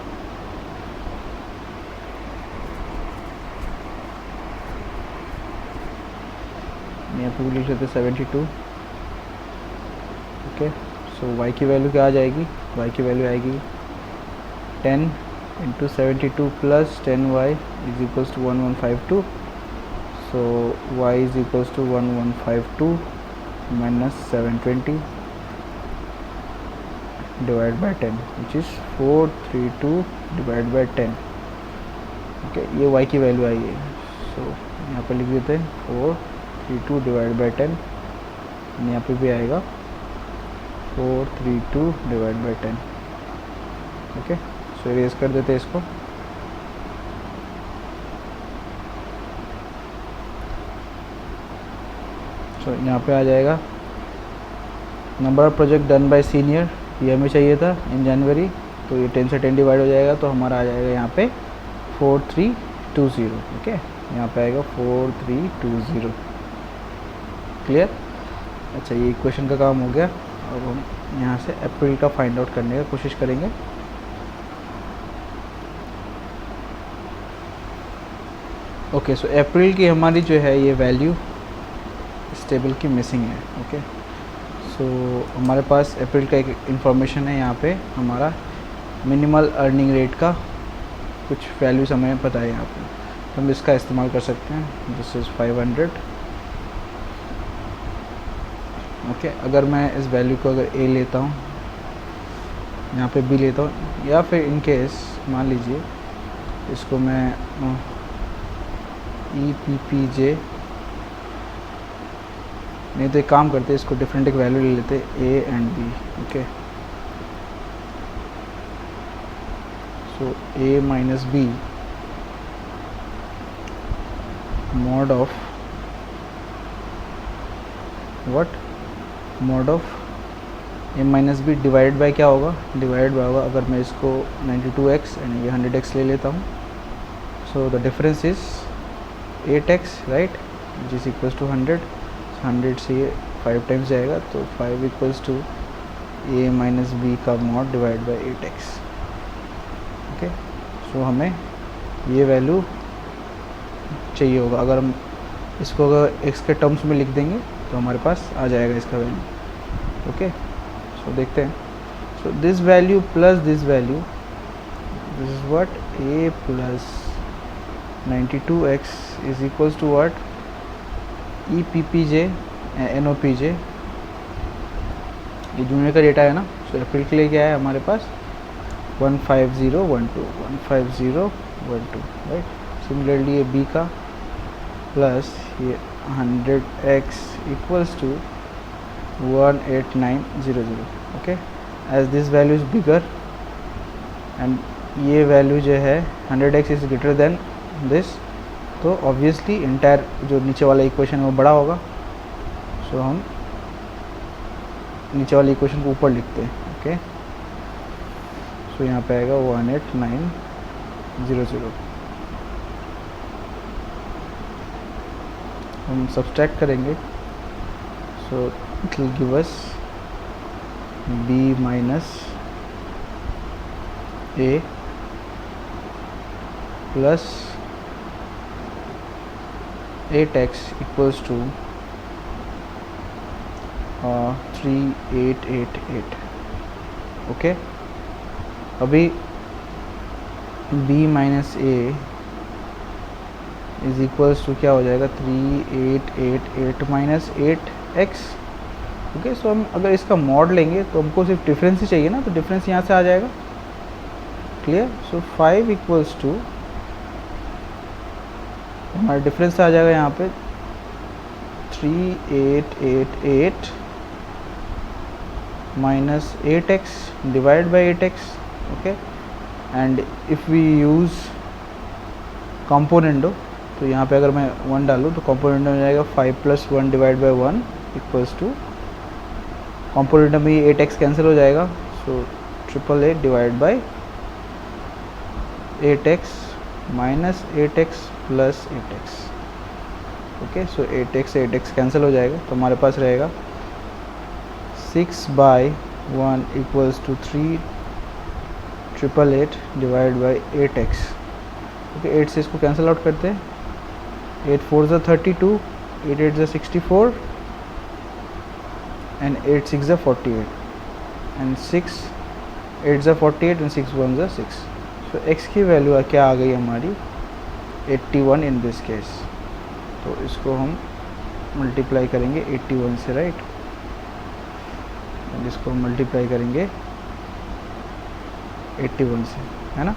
S1: यहाँ पे भी लिख लेते हैं 72। ओके, सो y की वैल्यू क्या आ जाएगी, y की वैल्यू आएगी 10 into 72 plus 10y is equals to 1152। So y is equals to 1152 minus 720 divide by 10 which is 432 divide by 10। Okay, ये y की वैल्यू आई है। सो यहाँ पर लिख देते हैं 432 डिवाइड बाय 10, यहाँ पे भी आएगा 432 divide by 10। Okay, so erase कर देते हैं इसको। सो यहाँ पे आ जाएगा number of project done by senior, ये हमें चाहिए था इन जनवरी, तो ये 10 से 10 डिवाइड हो जाएगा, तो हमारा आ जाएगा यहाँ पे 4320। ओके, यहाँ पे आएगा 4320। क्लियर। अच्छा, ये इक्वेशन का काम हो गया। अब हम यहाँ से अप्रैल का फाइंड आउट करने का कोशिश करेंगे। ओके, सो अप्रैल की हमारी जो है ये वैल्यू इस टेबल की मिसिंग है। ओके, सो हमारे पास अप्रैल का एक इंफॉर्मेशन है, यहाँ पे हमारा मिनिमल अर्निंग रेट का कुछ वैल्यूज हमें पता है यहाँ पे, तो हम इसका इस्तेमाल कर सकते हैं। This is 500। ओके, अगर मैं इस वैल्यू को अगर ए लेता हूँ, यहाँ पे बी लेता हूँ, या फिर इन केस मान लीजिए इसको मैं ई पी पी जे, नहीं तो एक काम करते इसको डिफरेंट एक वैल्यू ले लेते a and b. Okay, so a minus b mod of what, mod of a minus b divide by क्या होगा, डिवाइड बाय होगा, अगर मैं इसको 92x एंड ये 100x ले लेता हूँ, so the difference is 8x, right, which is equals to 100। 100 से ये 5 टाइम्स जाएगा, तो 5 equals to a minus b का mod divide by 8x। Okay, so हमें ये वैल्यू चाहिए होगा। अगर हम इसको अगर x के टर्म्स में लिख देंगे तो हमारे पास आ जाएगा इसका वैल्यू। ओके, सो देखते हैं। So this value plus this value, this is what, a plus 92x is equals to what, E P P J N O P J, ये जूनियर का डेटा है ना। सो अप्रैल के लिए क्या है हमारे पास 15012, 15012, राइट। सिमिलरली ये बी का प्लस ये 100x equals to 18900. Okay, as this value is bigger and ये वैल्यू जो है 100x is greater than this, तो ऑब्वियसली इंटायर जो नीचे वाला इक्वेशन है वो बड़ा होगा। सो हम नीचे वाली इक्वेशन को ऊपर लिखते हैं। ओके, सो यहाँ पे आएगा 18900। हम सब्सट्रैक्ट करेंगे, so it will give us b minus a plus 8x equals to 3888। Okay, अभी b minus a is equals to क्या हो जाएगा 3888 माइनस 8x। ओके, सो हम अगर इसका मॉड लेंगे तो हमको सिर्फ डिफरेंस ही चाहिए ना, तो डिफरेंस यहाँ से आ जाएगा। क्लियर? सो 5 इक्वल्स टू हमारा डिफरेंस आ जाएगा यहाँ पे 3888 minus 8x divide by 8x। Okay, and if we use componendo, तो यहाँ पे अगर मैं 1 डालूँ तो कॉम्पोनेंडो में जाएगा 5 + 1 divide by 1 equals to, componendo में 8x कैंसिल हो जाएगा, so 888 divide by 8x minus 8x plus 8x। Okay, so 8x से 8x कैंसिल हो जाएगा, तो हमारे पास रहेगा 6/1 equals to 3888 divide by 8x। Okay, 8 से इसको कैंसिल आउट करते हैं, 8 4 ज़ा 32, 8 8 ज़ा 64 एंड 8 6 ज़ा 48 एंड 6 8 ज़ा 48 एंड 6 1 ज़ा 6। सो x की वैल्यू क्या आ गई हमारी 81 इन दिस केस। तो इसको हम मल्टीप्लाई करेंगे 81 से, राइट, एंड इसको मल्टीप्लाई करेंगे 81 से, है ना।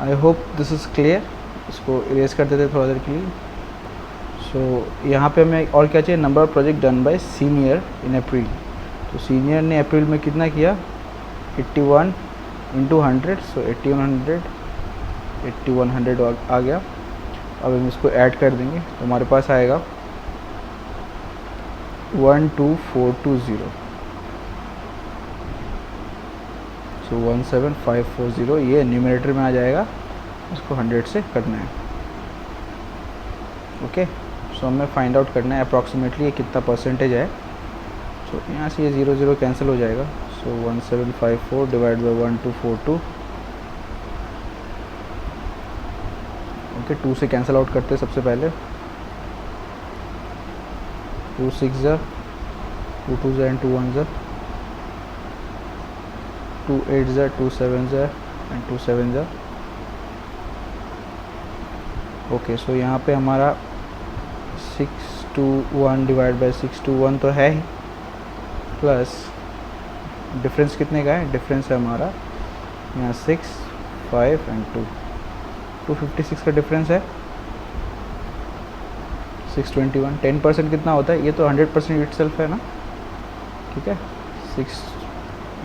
S1: आई होप दिस इज़ क्लियर। इसको इरेज कर देते थोड़ा देर के लिए। सो यहाँ पे हमें और क्या चाहिए, number of project done by senior in April. तो सीनियर ने अप्रैल में कितना किया 81 इंटू 100, सो 8100 आ गया। अब हम इसको ऐड कर देंगे तो हमारे पास आएगा 12420, सो 17540, ये न्यूमरेटर में आ जाएगा, इसको 100 से करना है। ओके, सो हमें फाइंड आउट करना है अप्रॉक्सीमेटली ये कितना परसेंटेज है। सो यहाँ से ये 0 0 कैंसिल हो जाएगा, सो 1754 डिवाइड बाई 1242। ओके, 2 से कैंसिल आउट करते हैं सबसे पहले, 2 6 ज़ा, 2 2 ज़ा एंड 2 1 ज़ा, 2 8 ज़ा, 2 7 ज़ा एंड 2 7 ज़ा। ओके, सो यहाँ पे हमारा 621 डिवाइड बाई 621 तो है ही, प्लस डिफरेंस कितने का है, डिफरेंस है हमारा यहाँ 6 5 एंड 2, 256 का डिफरेंस है। 621 10% कितना होता है, ये तो 100% इटसेल्फ है ना, ठीक है। 6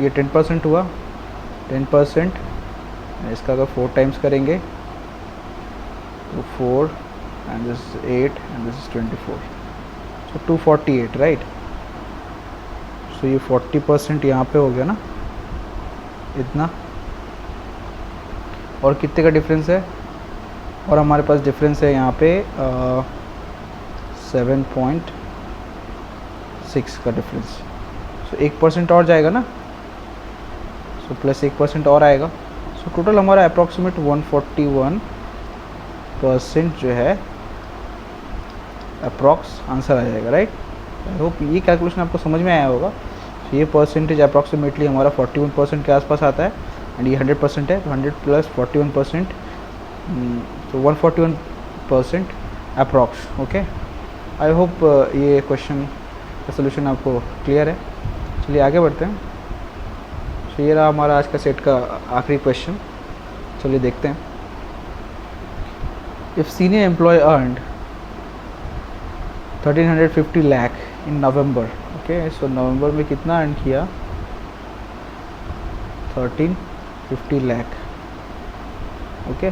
S1: ये 10% हुआ, 10% इसका अगर 4 टाइम्स करेंगे तो 4 and this 8 and this 24, so 248, right. So ये 40% यहाँ पे हो गया ना, इतना। और कितने का डिफरेंस है, और हमारे पास डिफरेंस है यहाँ पे 7.6 का डिफरेंस। सो 1% और जाएगा ना, सो प्लस 1% और आएगा। सो टोटल हमारा अप्रॉक्सीमेट 141% जो है अप्रॉक्स आंसर आ जाएगा, राइट। आई होप ये कैलकुलेशन आपको समझ में आया होगा। तो ये परसेंटेज अप्रॉक्सीमेटली हमारा 41% के आसपास आता है, एंड ये 100% है, तो 100 प्लस 41%, तो 141% अप्रॉक्स। ओके, आई होप ये क्वेश्चन का सोल्यूशन आपको क्लियर है। चलिए आगे बढ़ते हैं। तो ये रहा हमारा आज का सेट का आखिरी क्वेश्चन, चलिए देखते हैं। If senior employee earned 1350 lakh in November, okay, so नवंबर में कितना अर्न किया, 1350 lakh, okay.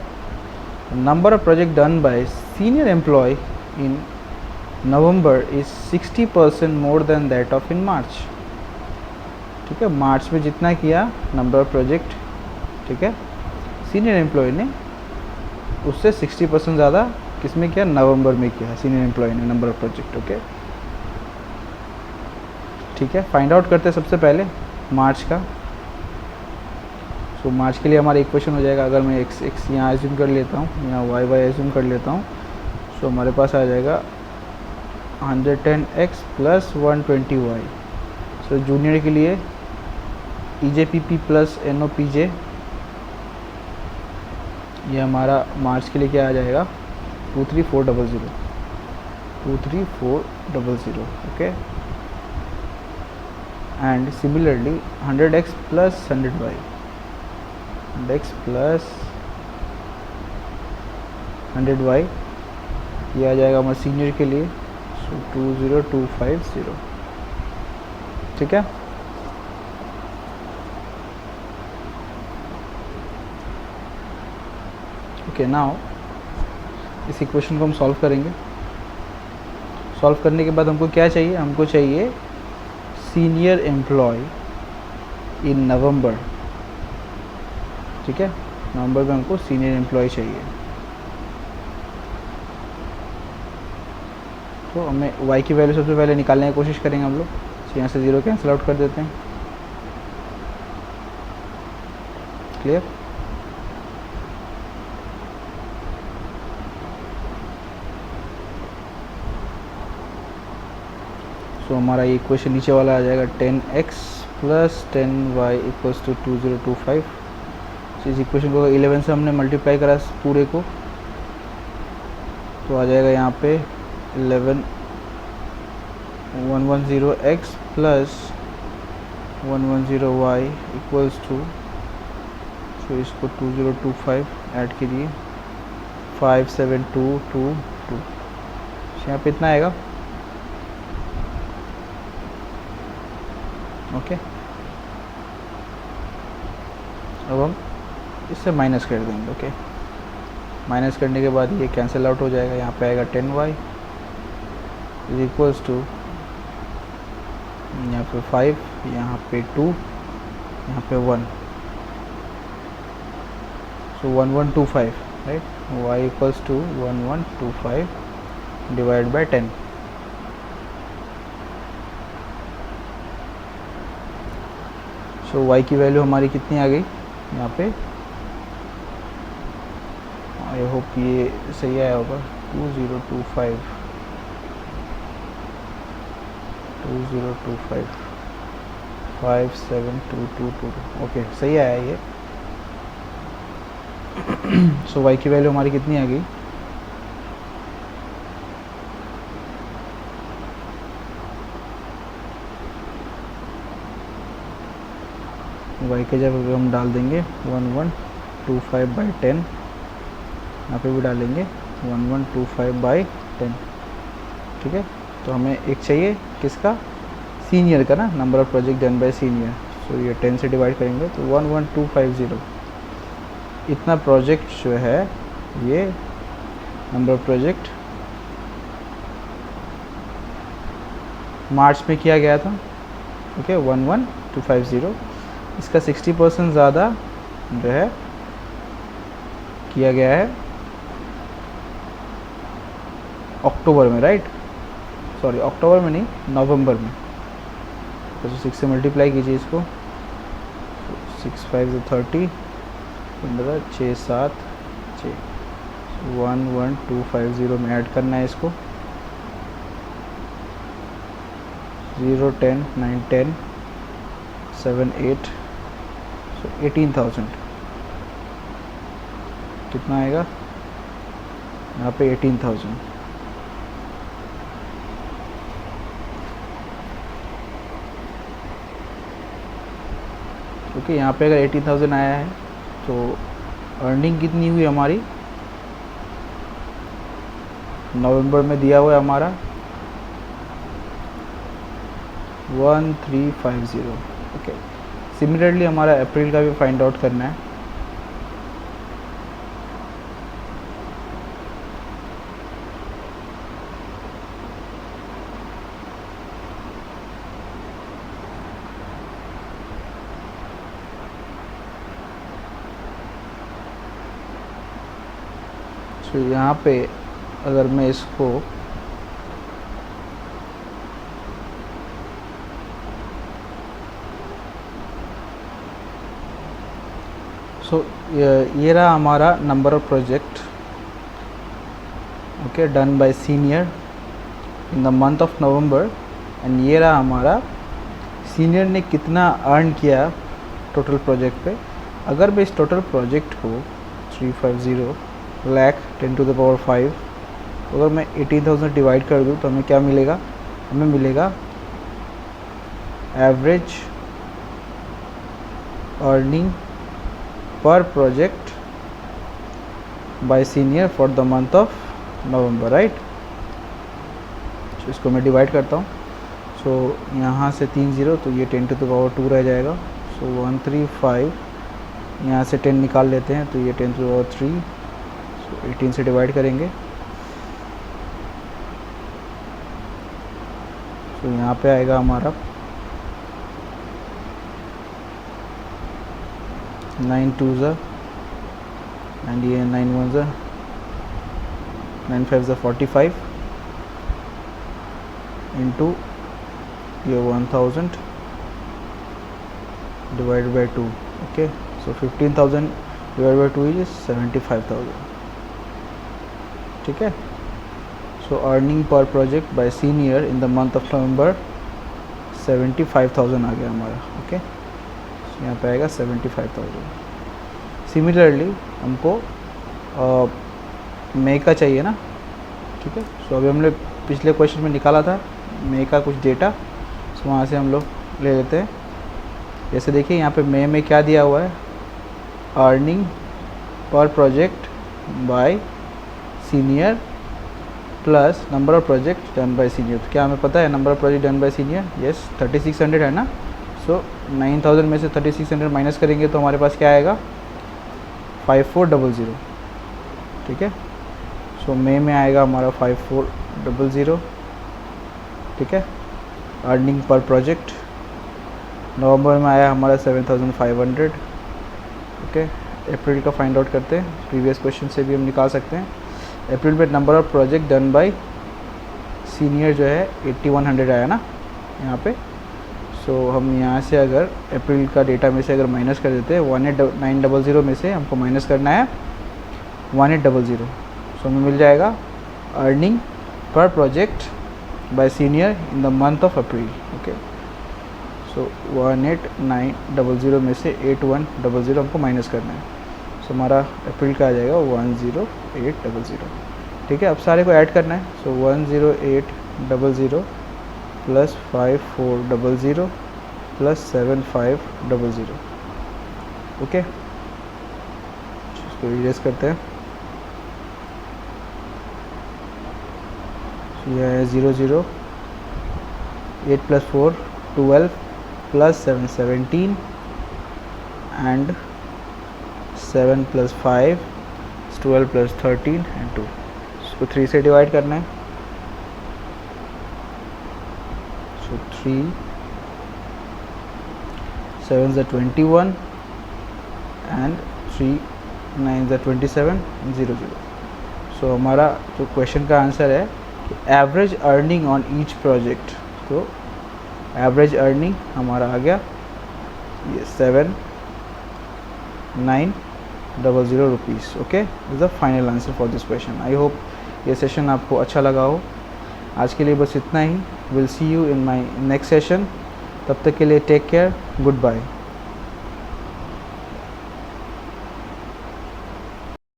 S1: Number of project done by senior employee in November is 60% more than that of in March, ठीक है. मार्च में जितना किया नंबर ऑफ प्रोजेक्ट, ठीक है, सीनियर एम्प्लॉय ने उससे 60% ज़्यादा किसमें किया, नवंबर में किया सीनियर एम्प्लॉय ने नंबर ऑफ प्रोजेक्ट, ओके. ठीक है, फाइंड आउट करते हैं सबसे पहले मार्च का. तो मार्च के लिए हमारा इक्वेशन हो जाएगा, अगर मैं एक्स एक्स यहाँ एज्यूम कर लेता हूँ, यहाँ वाई वाई एज्यूम कर लेता हूँ, सो हमारे पास आ जाएगा 110x प्लस 120y. सो जूनियर के लिए EJPP प्लस NOPJ, ये हमारा मार्च के लिए क्या आ जाएगा, 23400, 23400, okay. And similarly 100x plus 100y, 100x plus 100y, ये आ जाएगा हमारे सीनियर के लिए, सो 20250, ठीक है. ओके, नाउ इस इक्वेशन को हम सॉल्व करेंगे. सॉल्व करने के बाद हमको क्या चाहिए, हमको चाहिए सीनियर एम्प्लॉय इन नवंबर, ठीक है. नवंबर में हमको सीनियर एम्प्लॉय चाहिए, तो हमें y की वैल्यू सबसे पहले निकालने की कोशिश करेंगे हम लोग. तो यहाँ से 0 कैंसिल आउट कर देते हैं, क्लियर. सो हमारा ये इक्वेशन नीचे वाला आ जाएगा 10x plus 10y equals to 2025. सो इस इक्वेशन को 11 से हमने मल्टीप्लाई करा पूरे को, तो आ जाएगा यहाँ पे 110x plus 110y equals to, सो इसको 2025 ऐड कीजिए, 57222. यहाँ पे इतना आएगा, ओके. अब हम इससे माइनस कर देंगे, ओके. माइनस करने के बाद ये कैंसिल आउट हो जाएगा, यहाँ पे आएगा 10y इज इक्वल्स टू, यहाँ पे 5, यहाँ पे 2, यहाँ पे 1, so 1125, right. y equals to 1125 divide by 10. तो y की वैल्यू हमारी कितनी आ गई यहाँ पे, आई होप ये सही आया होगा, 2025 57222, ओके, सही आया ये. सो y की वैल्यू हमारी कितनी आ गई, y के जगह हम डाल देंगे 1125 बाई 10, यहाँ पे भी डालेंगे 1125 बाई 10, ठीक है. तो हमें एक चाहिए किसका, सीनियर का ना, number of project done by senior. So ये 10 से डिवाइड करेंगे तो 11250, इतना प्रोजेक्ट जो है, ये नंबर ऑफ प्रोजेक्ट मार्च में किया गया था, ओके, 11250. इसका 60% ज़्यादा जो है किया गया है अक्टूबर में, राइट. सॉरी, अक्टूबर में नहीं, नवंबर में. तो 6 से मल्टीप्लाई कीजिए इसको, 6 5 30, 15 6 7 6, 11250 में ऐड करना है इसको, 0 10 9 10 7 8, 18,000. कितना आएगा यहाँ पे, 18,000. ओके, यहाँ पे अगर 18,000 आया है तो अर्निंग कितनी हुई हमारी, नवंबर में दिया हुआ है हमारा 1350। ओके, सिमिलरली हमारा अप्रैल का भी फाइंड आउट करना है। तो यहाँ पे अगर मैं इसको ये रहा हमारा number of project, okay, done by senior in the month of November, and ये रहा हमारा सीनियर ने कितना अर्न किया टोटल प्रोजेक्ट पे। अगर मैं इस टोटल प्रोजेक्ट को 350 लाख 10 to the power 5, अगर मैं 18,000 डिवाइड कर दूँ तो हमें क्या मिलेगा? हमें मिलेगा average earning per project by senior for the month of November, right. तो इसको मैं डिवाइड करता हूँ। सो यहाँ से 3 0, तो ये 10 to the power 2 रह जाएगा। सो 135, यहाँ से 10 निकाल लेते हैं तो ये 10 to the power 3, सो 18 से डिवाइड करेंगे। तो यहाँ पे आएगा हमारा 9 2s एंड ये 9 1s, 9 5s 45 इंटू ये 1000 divide by 2। Okay, so 15,000 divide by 2 is 75,000, ठीक है। So earning per project by senior in the month of November 75,000 आ गया हमारा। ओके, यहाँ पे आएगा 75,000। सिमिलरली हमको मई का चाहिए ना, ठीक है। सो अभी हमने पिछले क्वेश्चन में निकाला था मई का कुछ डेटा, सो वहाँ से हम लोग ले लेते हैं। जैसे देखिए यहाँ पे मई में क्या दिया हुआ है, earning per project by senior plus number of project done by senior. तो क्या हमें पता है number of project done by senior? Yes, 3600 है ना। सो 9000 में से 3600 माइनस करेंगे तो हमारे पास क्या आएगा? 5400, ठीक है। सो मई में आएगा हमारा 5400, ठीक है, अर्निंग पर प्रोजेक्ट। नवंबर में आया हमारा 7500, ओके। अप्रैल का फाइंड आउट करते हैं, प्रीवियस क्वेश्चन से भी हम निकाल सकते हैं। अप्रैल में number of project done by senior जो है 8100 आया ना यहाँ पे। सो हम यहाँ से अगर अप्रैल का डेटा में से अगर माइनस कर देते हैं 18900 में से हमको माइनस करना है 1800, सो हमें मिल जाएगा earning per project by senior in the month of April. Okay, so 18900 में से 8100 हमको माइनस करना है। सो हमारा अप्रैल का आ जाएगा 10800, ठीक है। अब सारे को ऐड करना है। सो 10800 प्लस 5400 प्लस 7500, ओके। इसको इरेज करते हैं। यह है 00, 8 plus 4 12 plus 7 17 and 7 plus 5 12 plus 13 and 2। इसको 3 से डिवाइड करना है। सो 3 7 21 एंड 3 9 27 0 0। सो हमारा जो क्वेश्चन का आंसर है average earning on each project. तो एवरेज अर्निंग हमारा आ गया ये 7900 rupees. Okay, is the final answer for this question. I hope ये सेशन आपको अच्छा लगा हो। आज के लिए बस इतना ही। Will see you in my next session. तब तक के लिए टेक केयर, गुड बाय।